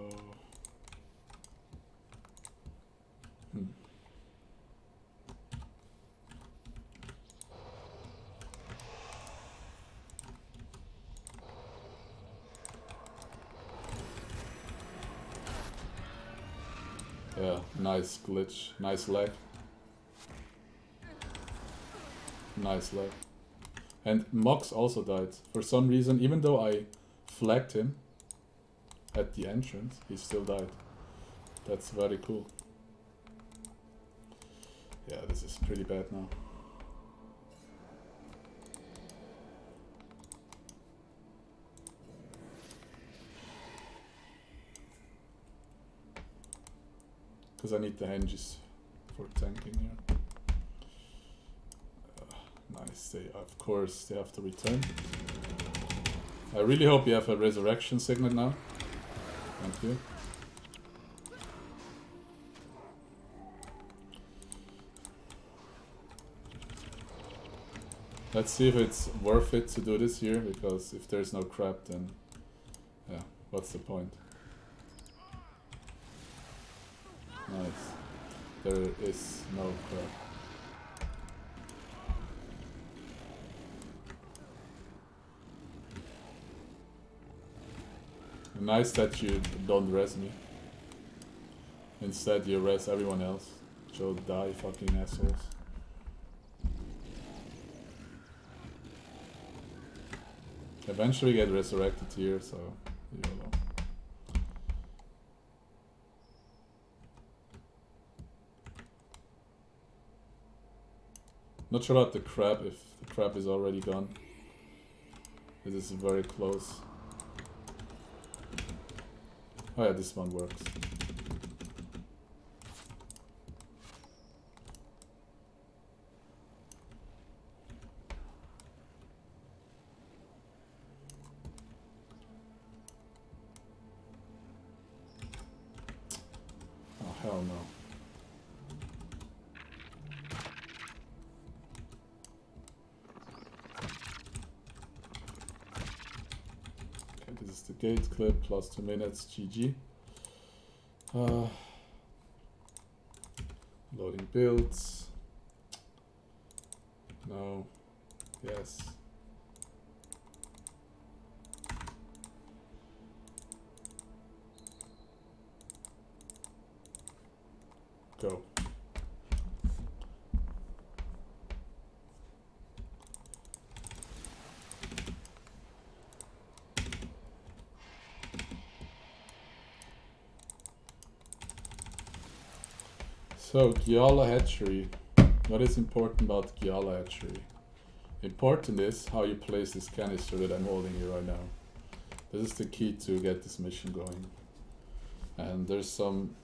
yeah, nice glitch, nice lag. Nice lag. And Mox also died. For some reason, even though I flagged him at the entrance, he still died. That's very cool. Yeah, this is pretty bad now. Because I need the henges for tanking here. Nice, they, of course, they have to return. I really hope you have a resurrection signet now. Thank you. Let's see if it's worth it to do this here, because if there's no crab, then yeah, what's the point? Nice. There is no crab. Nice that you don't res me. Instead you res everyone else. So die, fucking assholes. Eventually get resurrected here, so YOLO. Not sure about the crab, if the crab is already gone. This is very close. Oh yeah, this one works. Oh hell no. Okay, this is the gate clip, plus 2 minutes, GG. Loading builds. No. Yes. Go. So, Giala hatchery. What is important about Giala hatchery? Important is how you place this canister that I'm holding here right now. This is the key to get this mission going. And there's some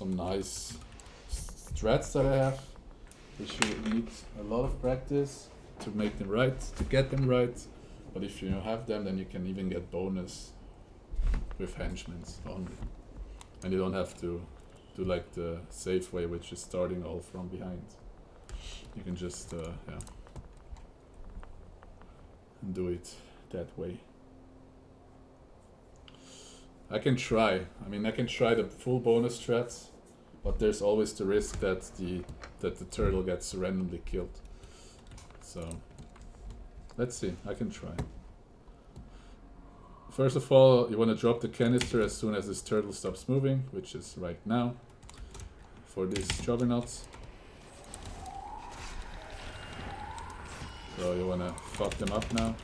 nice strats that I have, which you need a lot of practice to make them right, to get them right. But if you have them, then you can even get bonus with henchmen only. And you don't have to do like the safe way, which is starting all from behind. You can just, yeah, do it that way. I can try. I mean, I can try the full bonus strats, but there's always the risk that the turtle gets randomly killed. So let's see. I can try. First of all, you want to drop the canister as soon as this turtle stops moving, which is right now. For these juggernauts. So you want to fuck them up now.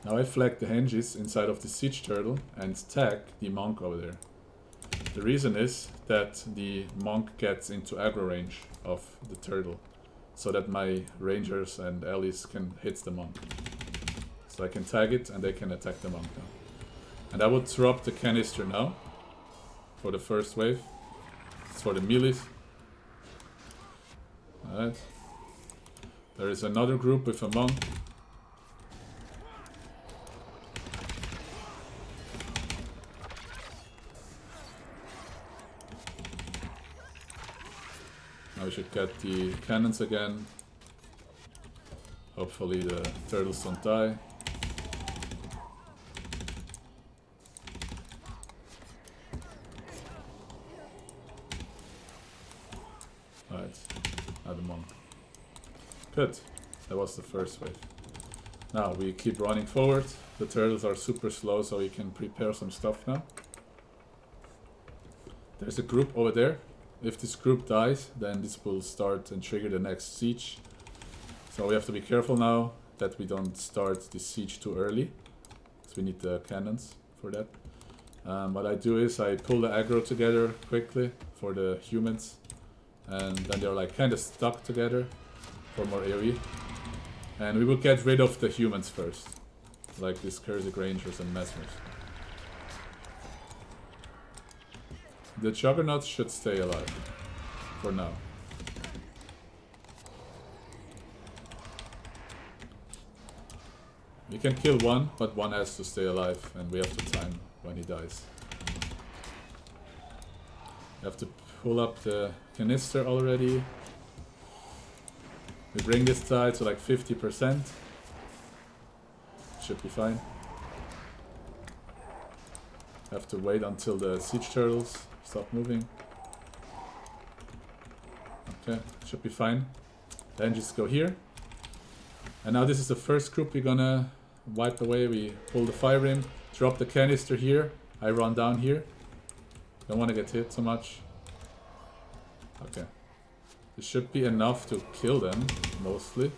Now I flag the hinges inside of the siege turtle and tag the monk over there. The reason is that the monk gets into aggro range of the turtle, so that my rangers and allies can hit the monk. So I can tag it and they can attack the monk now. And I would drop the canister now for the first wave. It's for the melees. Alright. There is another group with a monk. Now we should get the cannons again. Hopefully the turtles don't die. Alright, now the monk. Good, that was the first wave. Now we keep running forward. The turtles are super slow, so we can prepare some stuff now. There's a group over there. if this group dies, then this will start and trigger the next siege. So we have to be careful now that we don't start the siege too early. So we need the cannons for that. What I do is I pull the aggro together quickly for the humans. And then they're like kind of stuck together for more AoE. And we will get rid of the humans first. Like these Cursed Rangers and Mesmers. The Juggernauts should stay alive. For now. We can kill one, but one has to stay alive. And we have to time when he dies. We have to pull up the canister already. We bring this die to like 50%. Should be fine. Have to wait until the siege turtles stop moving. Okay, should be fine. Then just go here. And now this is the first group we're gonna wipe away. We pull the fire rim, drop the canister here. I run down here. Don't want to get hit so much. Okay. This should be enough to kill them, mostly.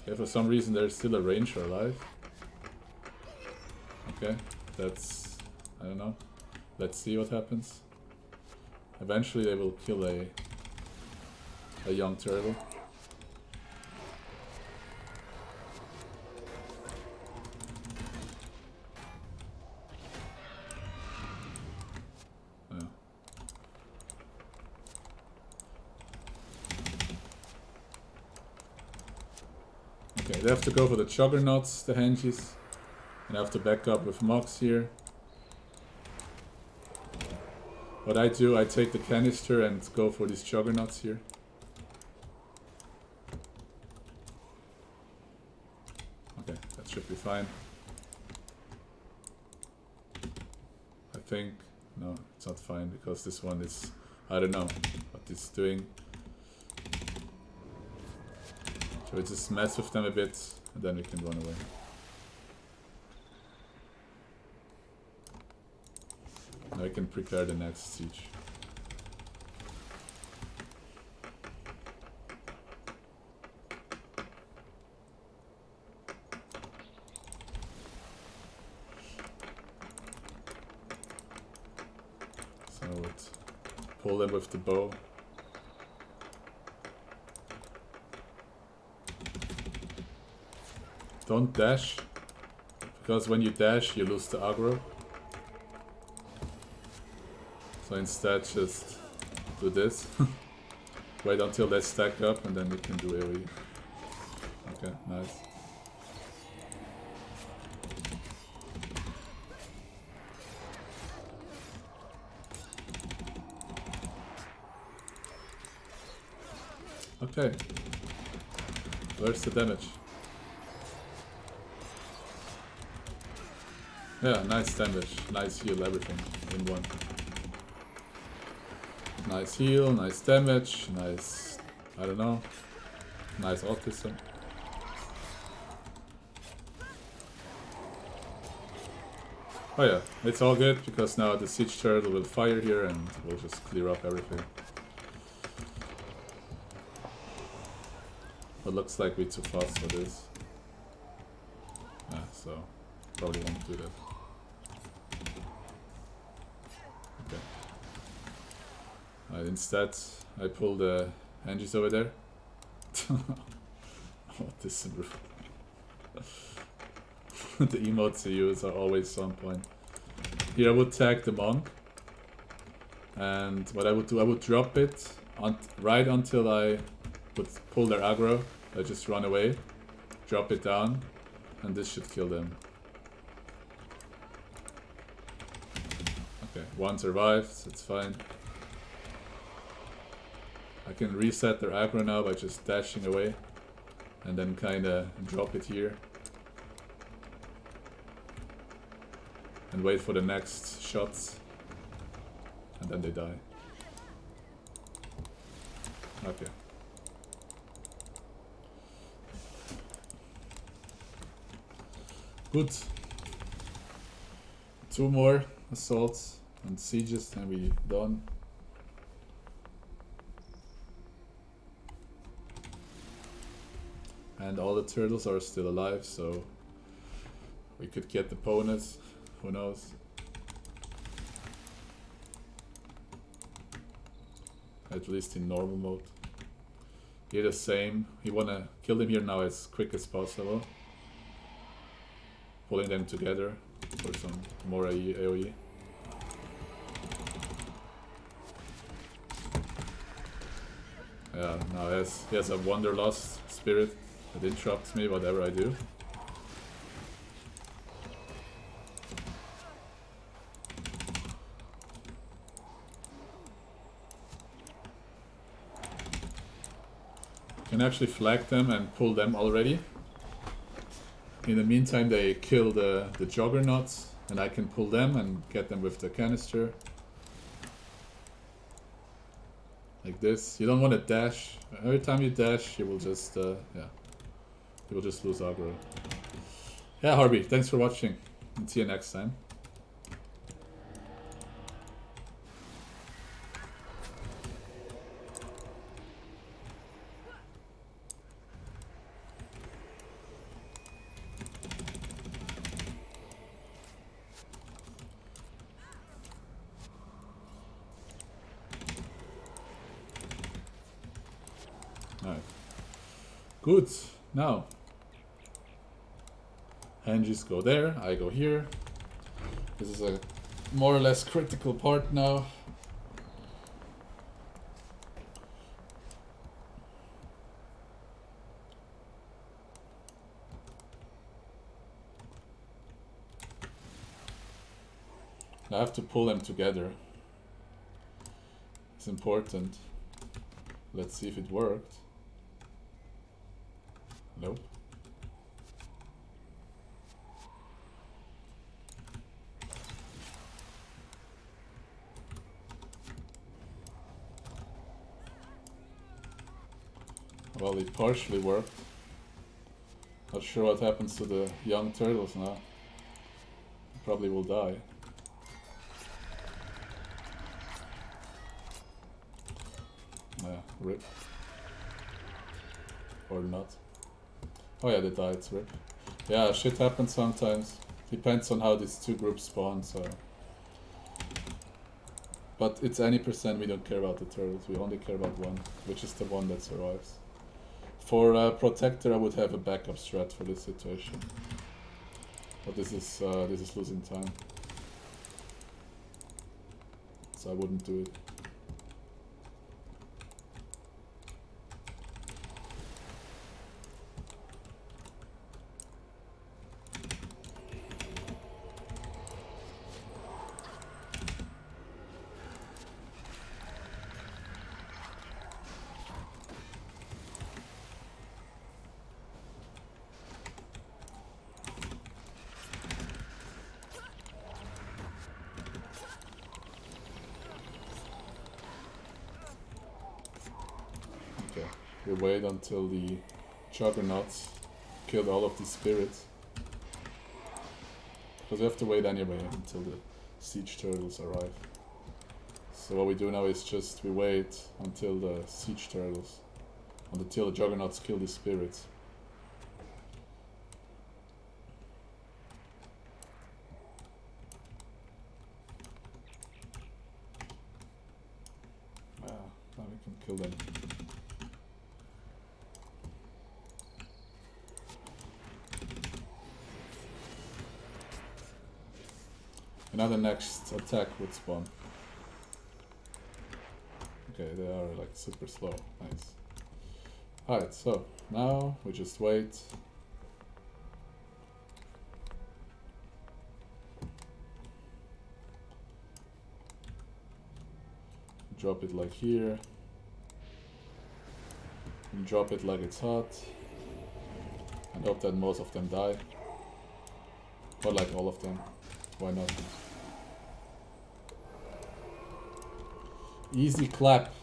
Okay, for some reason there's still a ranger alive. Okay, that's... I don't know. Let's see what happens. Eventually they will kill a young turtle. Yeah. Okay, they have to go for the Juggernauts, the Hengies. And I have to back up with Mox here. What I do, I take the canister and go for these Juggernauts here. Okay, that should be fine. I think... No, it's not fine because this one is... I don't know what it's doing. So we just mess with them a bit and then we can run away. Now I can prepare the next siege. So I would pull them with the bow. Don't dash, because when you dash you lose the aggro. So instead just do this. Wait until they stack up and then we can do AoE. Okay, nice. Okay. Where's the damage? Yeah, nice damage, nice heal, everything in one. Nice heal, nice damage, nice, I don't know, nice autism. Oh yeah, it's all good because now the siege turtle will fire here and we'll just clear up everything. But looks like we're too fast for this. Yeah, so probably won't do that. Instead, I pull the hinges over there. What is the emotes you use are always on point. Here I would tag the monk. And what I would do, I would drop it right until I would pull their aggro. I just run away, drop it down, and this should kill them. Okay, one survives, it's fine. I can reset their aggro now by just dashing away and then kinda drop it here and wait for the next shots and then they die. Okay. Good. 2 more assaults and sieges and we done. And all the turtles are still alive, so we could get the bonus. Who knows? At least in normal mode. Here the same. You wanna kill them here now as quick as possible. Pulling them together for some more AoE. Yeah, now he has a Wanderlust spirit that interrupts me whatever I do. Can actually flag them and pull them already. In the meantime they kill the Juggernauts and I can pull them and get them with the canister. Like this. You don't want to dash. Every time you dash you will just yeah. You will just lose aggro. Yeah, Harvey, thanks for watching. And see you next time. Alright. Good. Now. Hengies go there, I go here. This is a more or less critical part now. I have to pull them together. It's important. Let's see if it worked. Nope. Well, it partially worked. Not sure what happens to the young turtles now. They probably will die. Yeah, rip. Or not. Oh yeah, they died, rip. Yeah, shit happens sometimes. Depends on how these two groups spawn, so... But it's any percent, we don't care about the turtles, we only care about one, which is the one that survives. For Protector, I would have a backup strat for this situation. But this is losing time. So I wouldn't do it. We wait until the Juggernauts killed all of these spirits. Because we have to wait anyway until the Siege Turtles arrive. So what we do now is just we wait until the Siege Turtles, until the Juggernauts kill the spirits. Now we can kill them. Now the next attack would spawn. Okay, they are like super slow. Nice. Alright, so now we just wait. Drop it like here. And drop it like it's hot. And hope that most of them die. Or like all of them. Why not? Easy clap.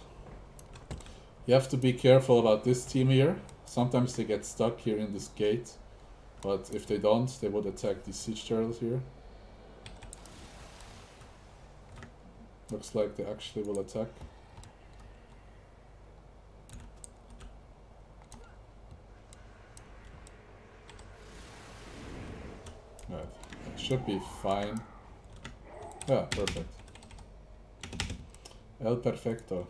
You have to be careful about this team here. Sometimes they get stuck here in this gate. But if they don't, they would attack these siege turtles here. Looks like they actually will attack. Alright, it should be fine. Yeah, perfect. El perfecto.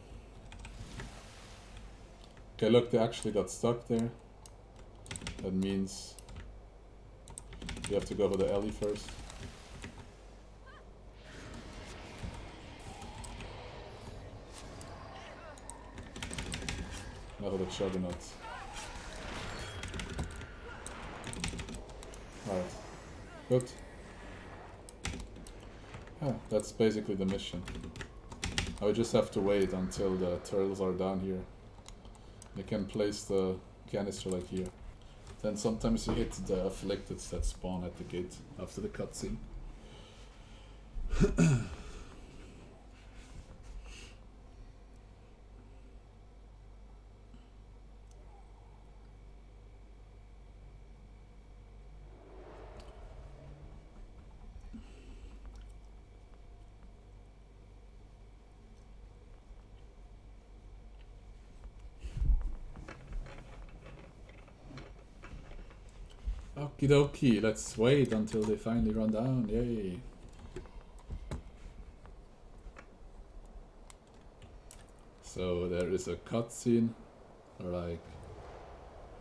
Okay, look, they actually got stuck there. That means we have to go for the alley first. Now for the juggernaut. Alright. Good. Yeah, that's basically the mission. I would just have to wait until the turtles are down here. They can place the canister like here. Then sometimes you hit the afflicteds that spawn at the gate after the cutscene. Okie dokie, let's wait until they finally run down, yay. So there is a cutscene, like,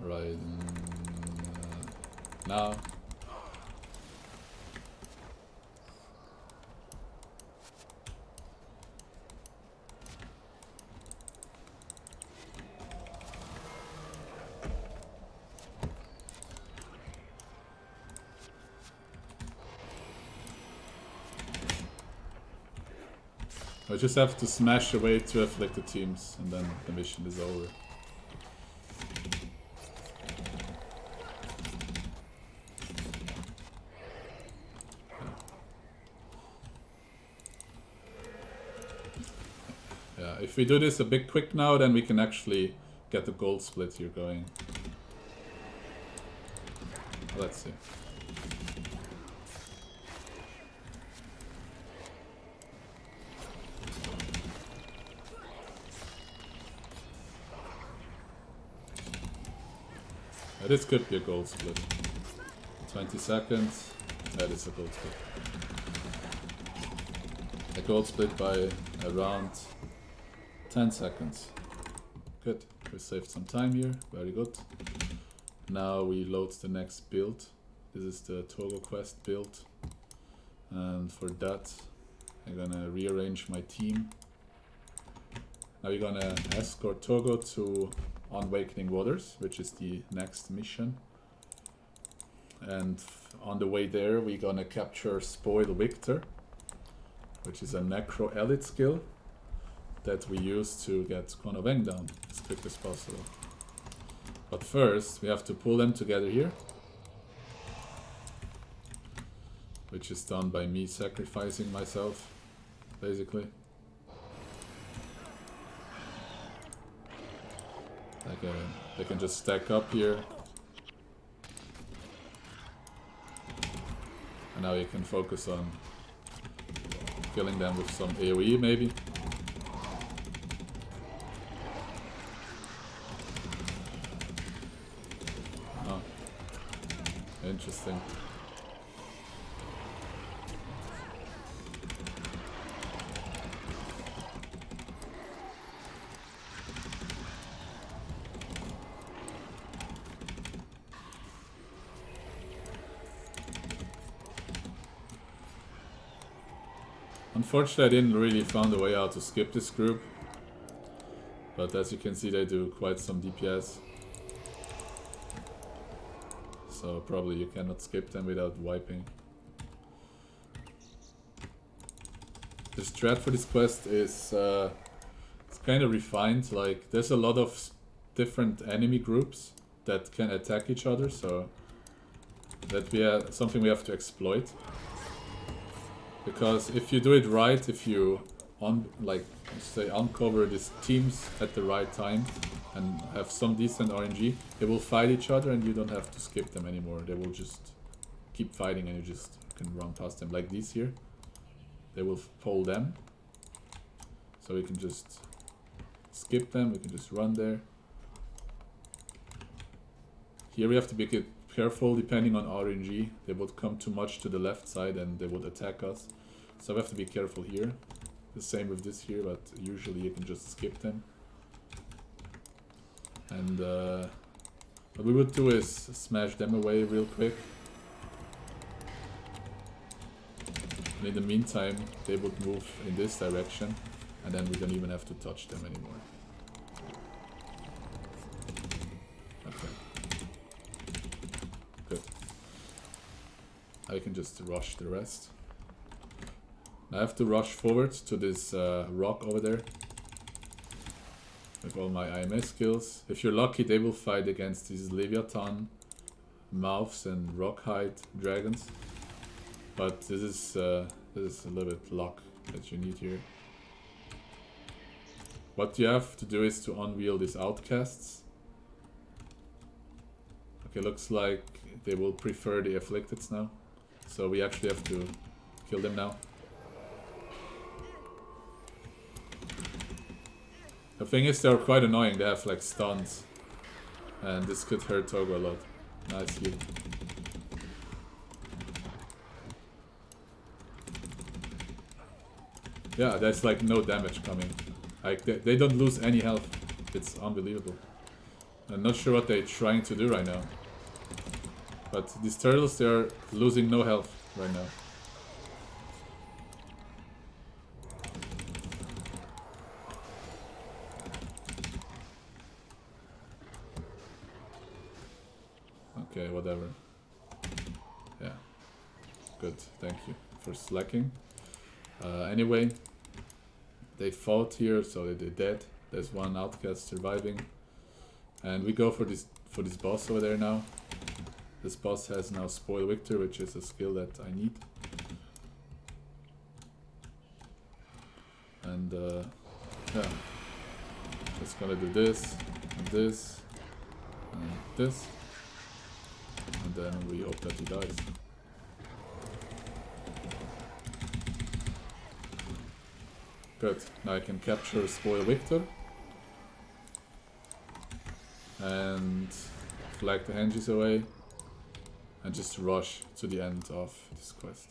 right now. I just have to smash away two afflicted teams and then the mission is over. Yeah, if we do this a bit quick now, then we can actually get the gold split here going. Let's see. This could be a gold split. 20 seconds. That is a gold split. A gold split by around 10 seconds. Good. We saved some time here. Very good. Now we load the next build. This is the Togo Quest build. And for that, I'm gonna rearrange my team. Now we're gonna escort Togo to Awakening Waters, which is the next mission. And on the way there, we're gonna capture Spoil Victor, which is a Necro Elite skill that we use to get Quan of Eng down as quick as possible. But first, we have to pull them together here, which is done by me sacrificing myself, basically. They can just stack up here. And now you can focus on killing them with some AoE maybe. Oh, interesting. Unfortunately, I didn't really find a way out to skip this group, but as you can see, they do quite some DPS, so probably you cannot skip them without wiping. The strat for this quest is it's kind of refined. Like, there's a lot of different enemy groups that can attack each other, so that something we have to exploit. Because if you do it right, if you uncover these teams at the right time and have some decent RNG, they will fight each other and you don't have to skip them anymore. They will just keep fighting and you just can run past them. Like these here, they will pull them. So we can just skip them, we can just run there. Here we have to be careful depending on RNG. They would come too much to the left side and they would attack us. So we have to be careful here. The same with this here, but usually you can just skip them. And what we would do is smash them away real quick. And in the meantime, they would move in this direction, and then we don't even have to touch them anymore. Okay. Good. I can just rush the rest. I have to rush forward to this rock over there. With all my IMS skills. If you're lucky, they will fight against these Leviathan, mouths, and Rockhide dragons. But this is a little bit luck that you need here. What you have to do is to unwheel these outcasts. Okay, looks like they will prefer the afflicteds now. So we actually have to kill them now. The thing is, they're quite annoying. They have like stuns. And this could hurt Togo a lot. Nice heal. Yeah, there's like no damage coming. Like they don't lose any health. It's unbelievable. I'm not sure what they're trying to do right now. But these turtles, they're losing no health right now. Okay, whatever. Yeah. Good, thank you for slacking. Anyway, they fought here, so they're dead. There's one outcast surviving. And we go for this boss over there now. This boss has now Spoil Victor, which is a skill that I need. And yeah. Just gonna do this, and this, and this. And then we hope that he dies. Good. Now I can capture Spoil Victor. And flag the henges away. And just rush to the end of this quest.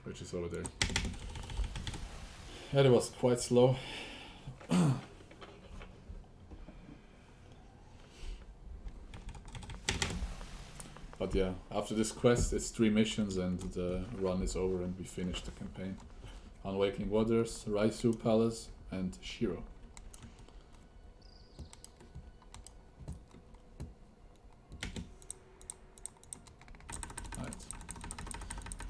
Which is over there. Yeah, it was quite slow. But yeah, after this quest it's 3 missions and the run is over and we finished the campaign. Unwaking Waters, Raisu Palace and Shiro.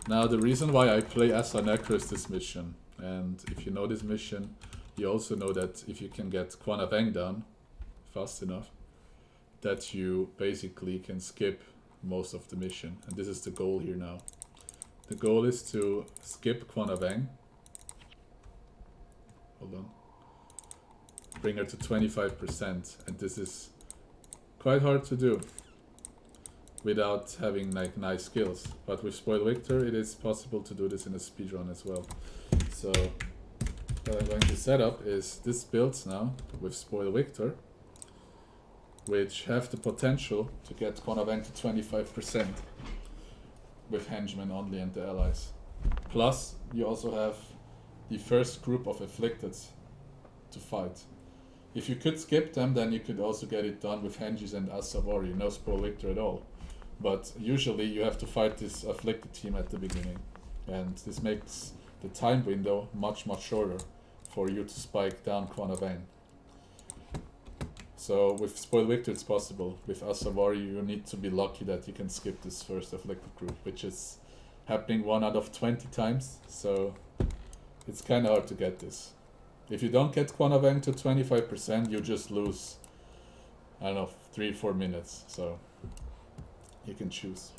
Now the reason why I play as a Necro is this mission, and if you know this mission, you also know that if you can get Quan Aveng down fast enough, that you basically can skip most of the mission, and this is the goal here now. The goal is to skip Quan Aveng. Hold on. Bring her to 25%, and this is quite hard to do without having like nice skills, but with Spoil Victor it is possible to do this in a speedrun as well. So what I'm going to set up is this builds now with Spoil Victor, which have the potential to get Quan Aveng to 25% with henchmen only and the allies. Plus you also have the first group of afflicted to fight. If you could skip them, then you could also get it done with henges and Asavari, no Spoil Victor at all. But usually you have to fight this afflicted team at the beginning, and this makes the time window much shorter for you to spike down Quan Aveng. So with Spoil Victor it's possible. With Asavari you need to be lucky that you can skip this first afflicted group, which is happening 1 out of 20 times, so it's kinda hard to get this. If you don't get Quan Aveng to 25%, you just lose, I don't know, 3-4 minutes, so you can choose.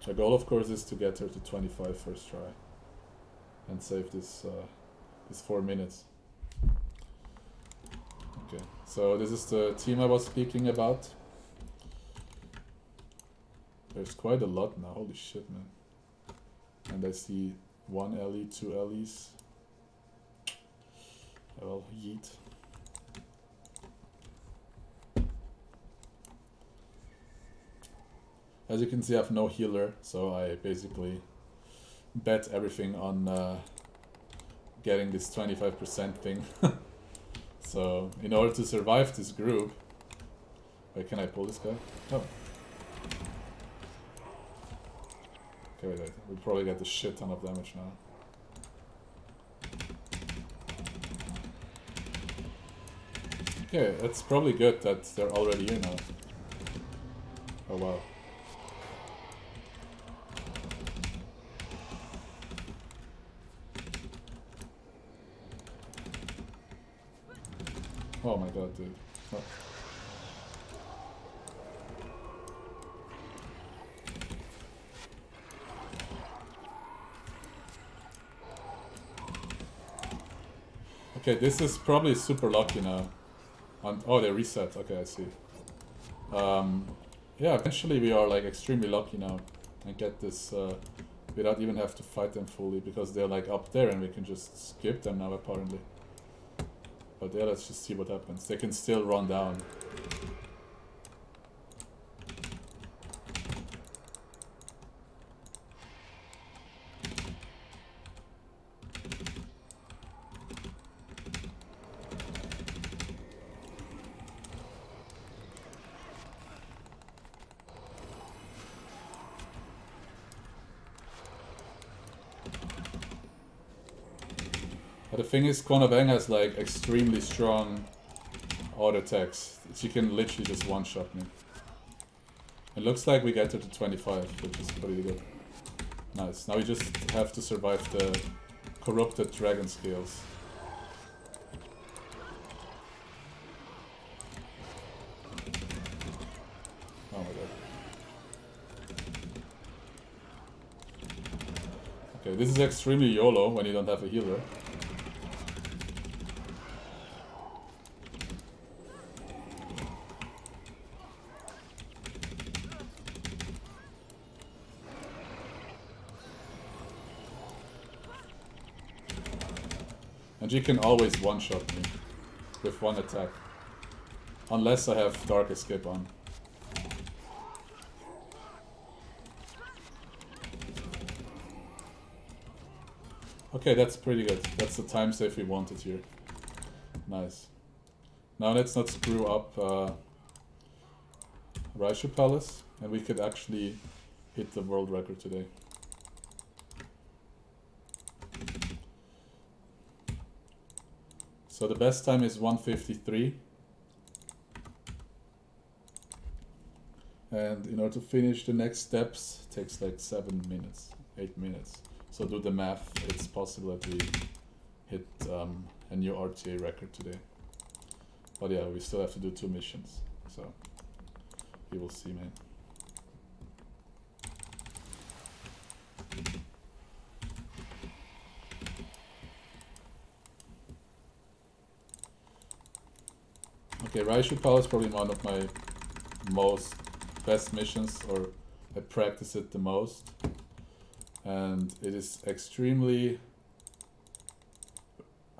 The goal of course is to get her to 25 first try and save this 4 minutes. Okay, so this is the team I was speaking about. There's quite a lot now, holy shit, man. And I see 1 Ellie, 2 Ellies. Well, yeet. As you can see, I have no healer, so I basically bet everything on getting this 25% thing. So, in order to survive this group... Wait, can I pull this guy? Oh. Okay, wait, we'll probably get a shit ton of damage now. Okay, it's probably good that they're already here now. Oh wow. Oh my god, dude. Oh. Okay, this is probably super lucky now. Oh, they reset. Okay, I see. Yeah, eventually we are like extremely lucky now and get this without even have to fight them fully because they're like up there and we can just skip them now apparently. But yeah, let's just see what happens. They can still run down. But the thing is, Kwana Bang has like extremely strong auto attacks. She can literally just one-shot me. It looks like we get her to 25, which is pretty good. Nice. Now we just have to survive the corrupted dragon scales. Oh my god. Okay, this is extremely YOLO when you don't have a healer. And you can always one-shot me with one attack. Unless I have Dark Escape on. Okay, that's pretty good. That's the time save we wanted here. Nice. Now let's not screw up Raishu Palace, and we could actually hit the world record today. So the best time is 1:53. And in order to finish the next steps, it takes like 7 minutes, 8 minutes. So do the math, it's possible that we hit a new RTA record today. But yeah, we still have to do 2 missions, so you will see, man. Okay, Raishu Palace is probably one of my best missions, or I practice it the most. And it is extremely,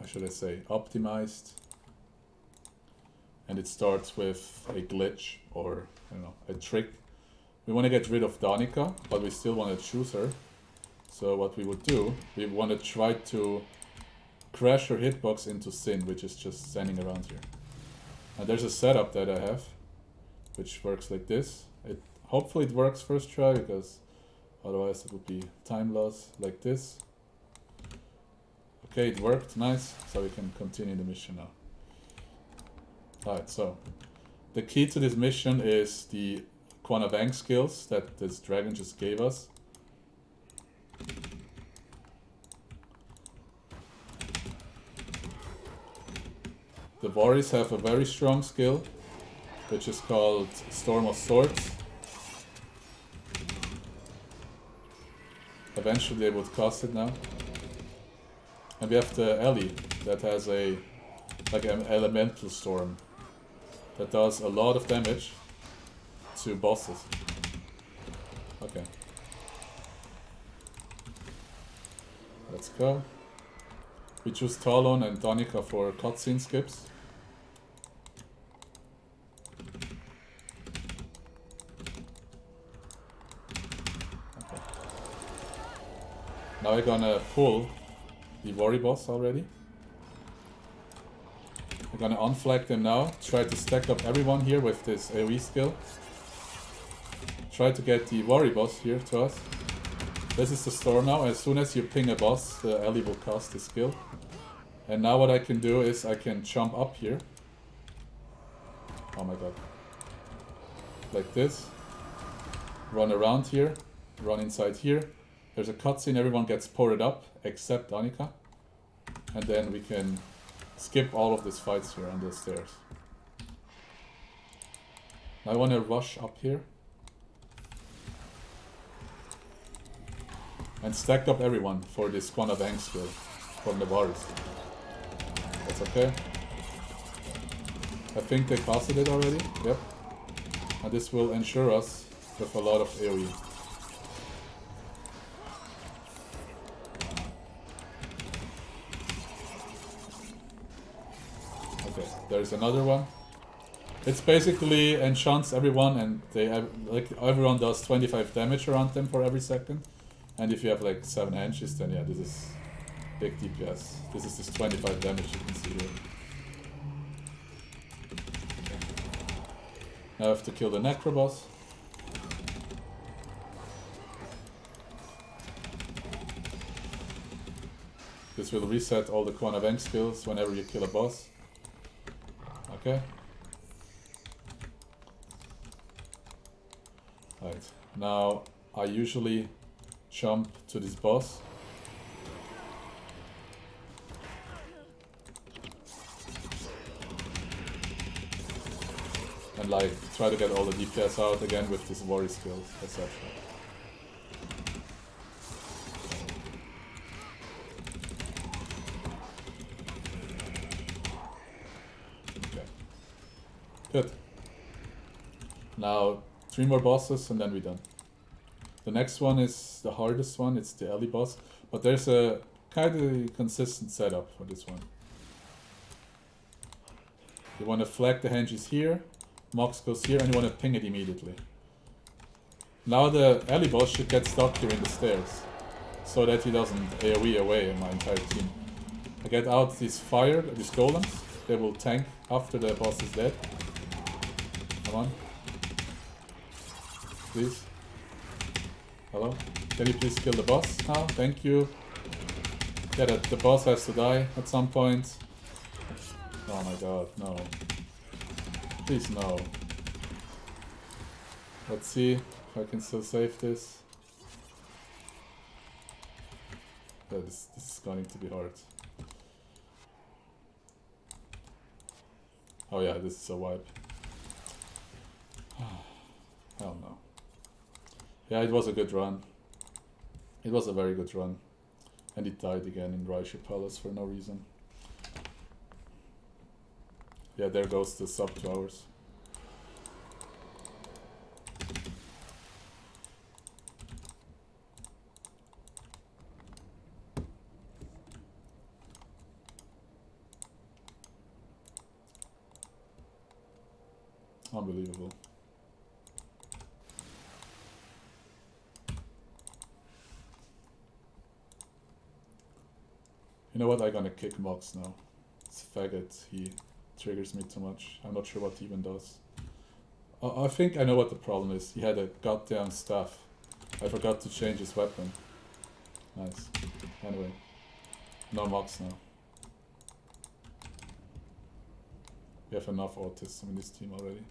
how should I say, optimized. And it starts with a glitch, or I don't know, a trick. We want to get rid of Danica, but we still want to choose her. So what we would do, we want to try to crash her hitbox into Sin, which is just standing around here. And there's a setup that I have, which works like this. Hopefully it works first try, because otherwise it would be time loss, like this. Okay, it worked, nice. So we can continue the mission now. Alright, so the key to this mission is the Kwana Bang skills that this dragon just gave us. The Warriors have a very strong skill, which is called Storm of Swords. Eventually they would cast it now. And we have the Ellie that has an elemental storm that does a lot of damage to bosses. Okay. Let's go. We choose Talon and Danica for cutscene skips. Okay. Now we're gonna pull the Worry Boss already. We're gonna unflag them now. Try to stack up everyone here with this AoE skill. Try to get the Worry Boss here to us. This is the store now. As soon as you ping a boss, the Ellie will cast the skill. And now what I can do is I can jump up here. Oh my god. Like this. Run around here. Run inside here. There's a cutscene, everyone gets ported up, except Danica. And then we can skip all of these fights here on the stairs. Now I want to rush up here. And stack up everyone for this Quan of Ang skill from the bars. That's okay. I think they casted it already. Yep. And this will ensure us with a lot of AoE. Okay, there's another one. It's basically enchants everyone, and they like everyone does 25 damage around them for every second. And if you have like 7 henches, then yeah, this is big DPS. This is this 25 damage you can see here. Now I have to kill the Necroboss. This will reset all the Quan of Ang skills whenever you kill a boss. Okay. Right. Now I usually jump to this boss. And like try to get all the DPS out again with these worry skills, etc. Okay. Good. Now 3 more bosses and then we're done. The next one is the hardest one, it's the Ellie boss, but there's a kind of consistent setup for this one. You want to flag the henges here, Mox goes here, and you want to ping it immediately. Now the Ellie boss should get stuck here in the stairs, so that he doesn't AoE away my entire team. I get out these golems, they will tank after the boss is dead. Come on. Please. Hello? Can you please kill the boss now? Thank you. Yeah, the boss has to die at some point. Oh my god, no. Please no. Let's see if I can still save this. Yeah, this is going to be hard. Oh yeah, this is a wipe. Hell no. Yeah, it was a good run. It was a very good run. And it died again in Raishu Palace for no reason. Yeah, there goes the sub 2 hours. Unbelievable. You know what, I'm gonna kick Mox now. It's faggot, he triggers me too much. I'm not sure what he even does. I think I know what the problem is. He had a goddamn staff. I forgot to change his weapon. Nice. Anyway. No Mox now. We have enough autism in this team already.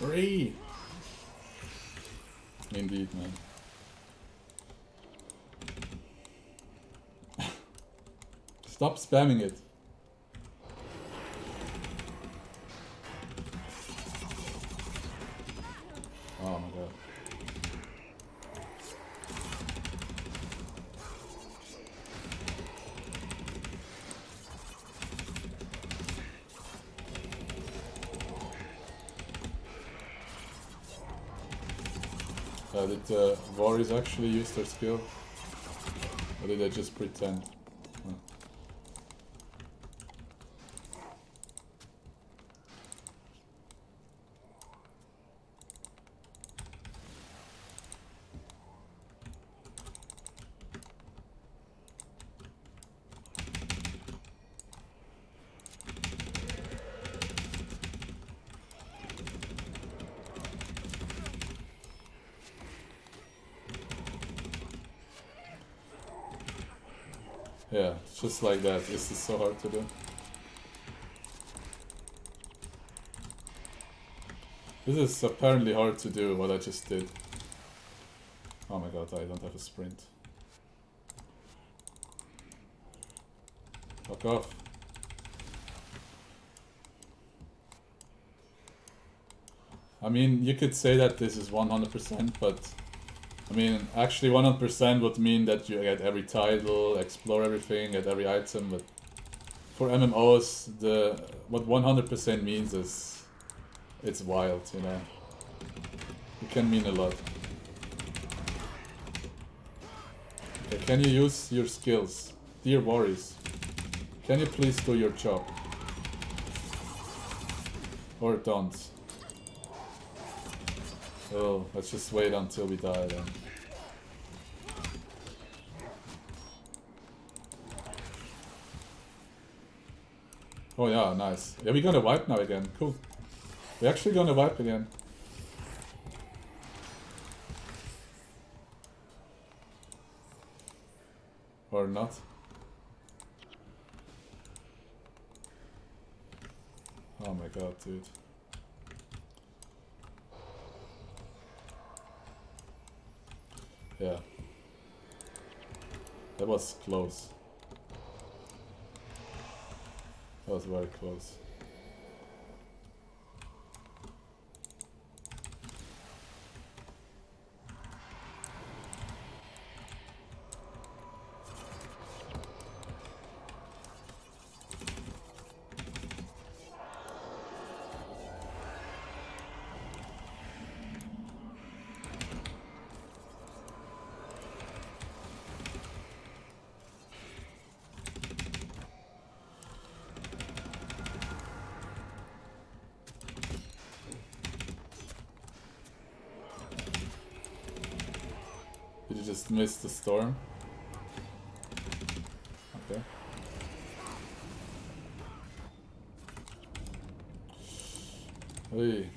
Hurry! Indeed, man. Stop spamming it. Oh my god. Did the warriors actually use their skill? Or did they just pretend? Huh. Yeah, it's just like that. This is so hard to do. This is apparently hard to do, what I just did. Oh my god, I don't have a sprint. Fuck off. I mean, you could say that this is 100%, but I mean, actually 100% would mean that you get every title, explore everything, get every item, but for MMOs, what 100% means is it's wild, you know. It can mean a lot. Okay, can you use your skills? Dear warriors, can you please do your job? Or don't. Oh, let's just wait until we die then. Oh yeah, nice. Yeah, we're gonna wipe now again. Cool. We're actually gonna wipe again. Or not. Oh my god, dude. Yeah. That was close. That was very close. Did you just miss the storm? Okay. Hey.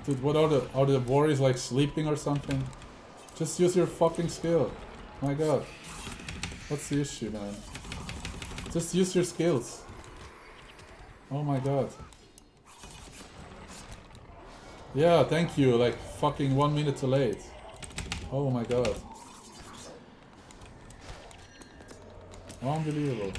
Dude, what are the warriors like sleeping or something? Just use your fucking skill. My god. What's the issue, man? Just use your skills. Oh my god. Yeah, thank you. Like fucking 1 minute too late. Oh my god. Unbelievable.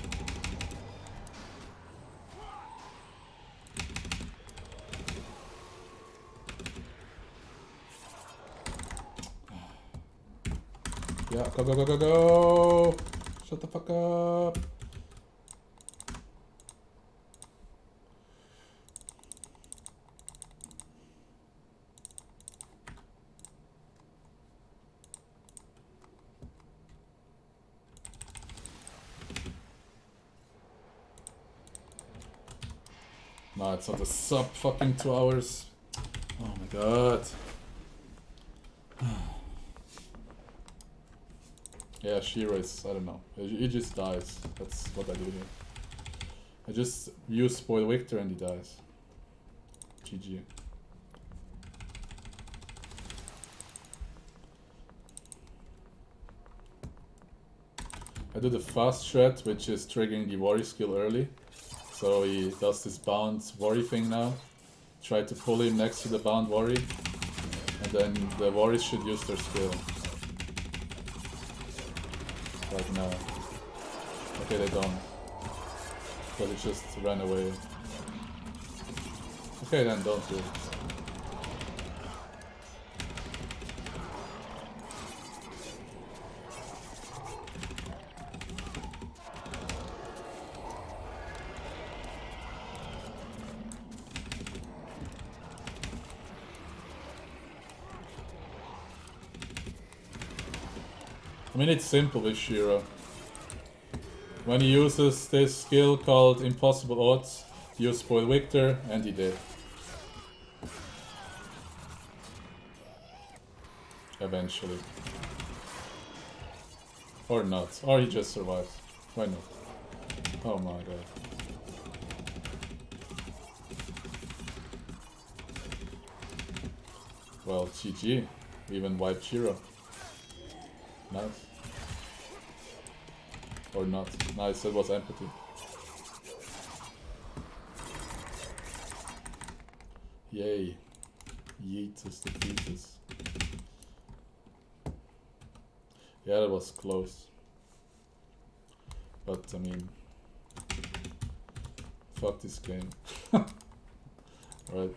Yeah, go, go, go, go, go! Shut the fuck up! No, it's not a sub fucking 2 hours. Oh my god. Yeah, Shira is, I don't know. He just dies. That's what I do here. I just use Spoil Victor and he dies. GG. I do the fast shred, which is triggering the worry skill early. So he does this bound worry thing now. Try to pull him next to the bound worry. And then the worries should use their skill. Like now. Okay, they don't. But it just ran away. Okay then, don't do it. I mean, it's simple with Shiro. When he uses this skill called Impossible Odds, use Spoil Victor, and he did. Eventually. Or not. Or he just survives. Why not? Oh my god. Well, GG. We even wiped Shiro. Nice. Or not. Nice, it was empathy. Yay. Yeetus the fetus. Yeah, that was close. But, I mean... Fuck this game. Right.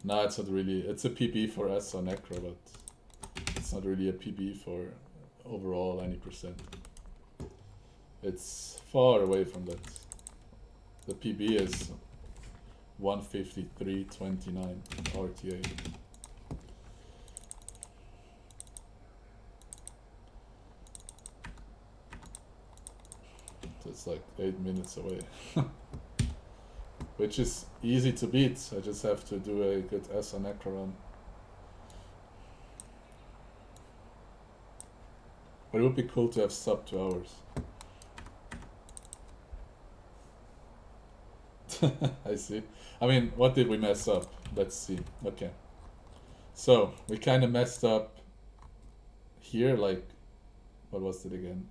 Nah, it's not really... It's a PB for S on Necro, but... It's not really a PB for overall any percent. It's far away from that. The PB is 153.29 RTA. It's like 8 minutes away. Which is easy to beat. I just have to do a good S on Necro run. But it would be cool to have sub 2 hours. I see. I mean, what did we mess up? Let's see. Okay. So, we kind of messed up here, like, what was it again?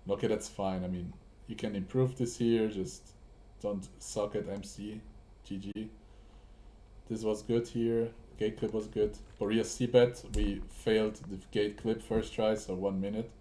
Okay, that's fine. I mean, you can improve this here, just don't suck at MC. GG. This was good here. Gate clip was good. Borea C-bet, we failed the gate clip first try, so 1 minute.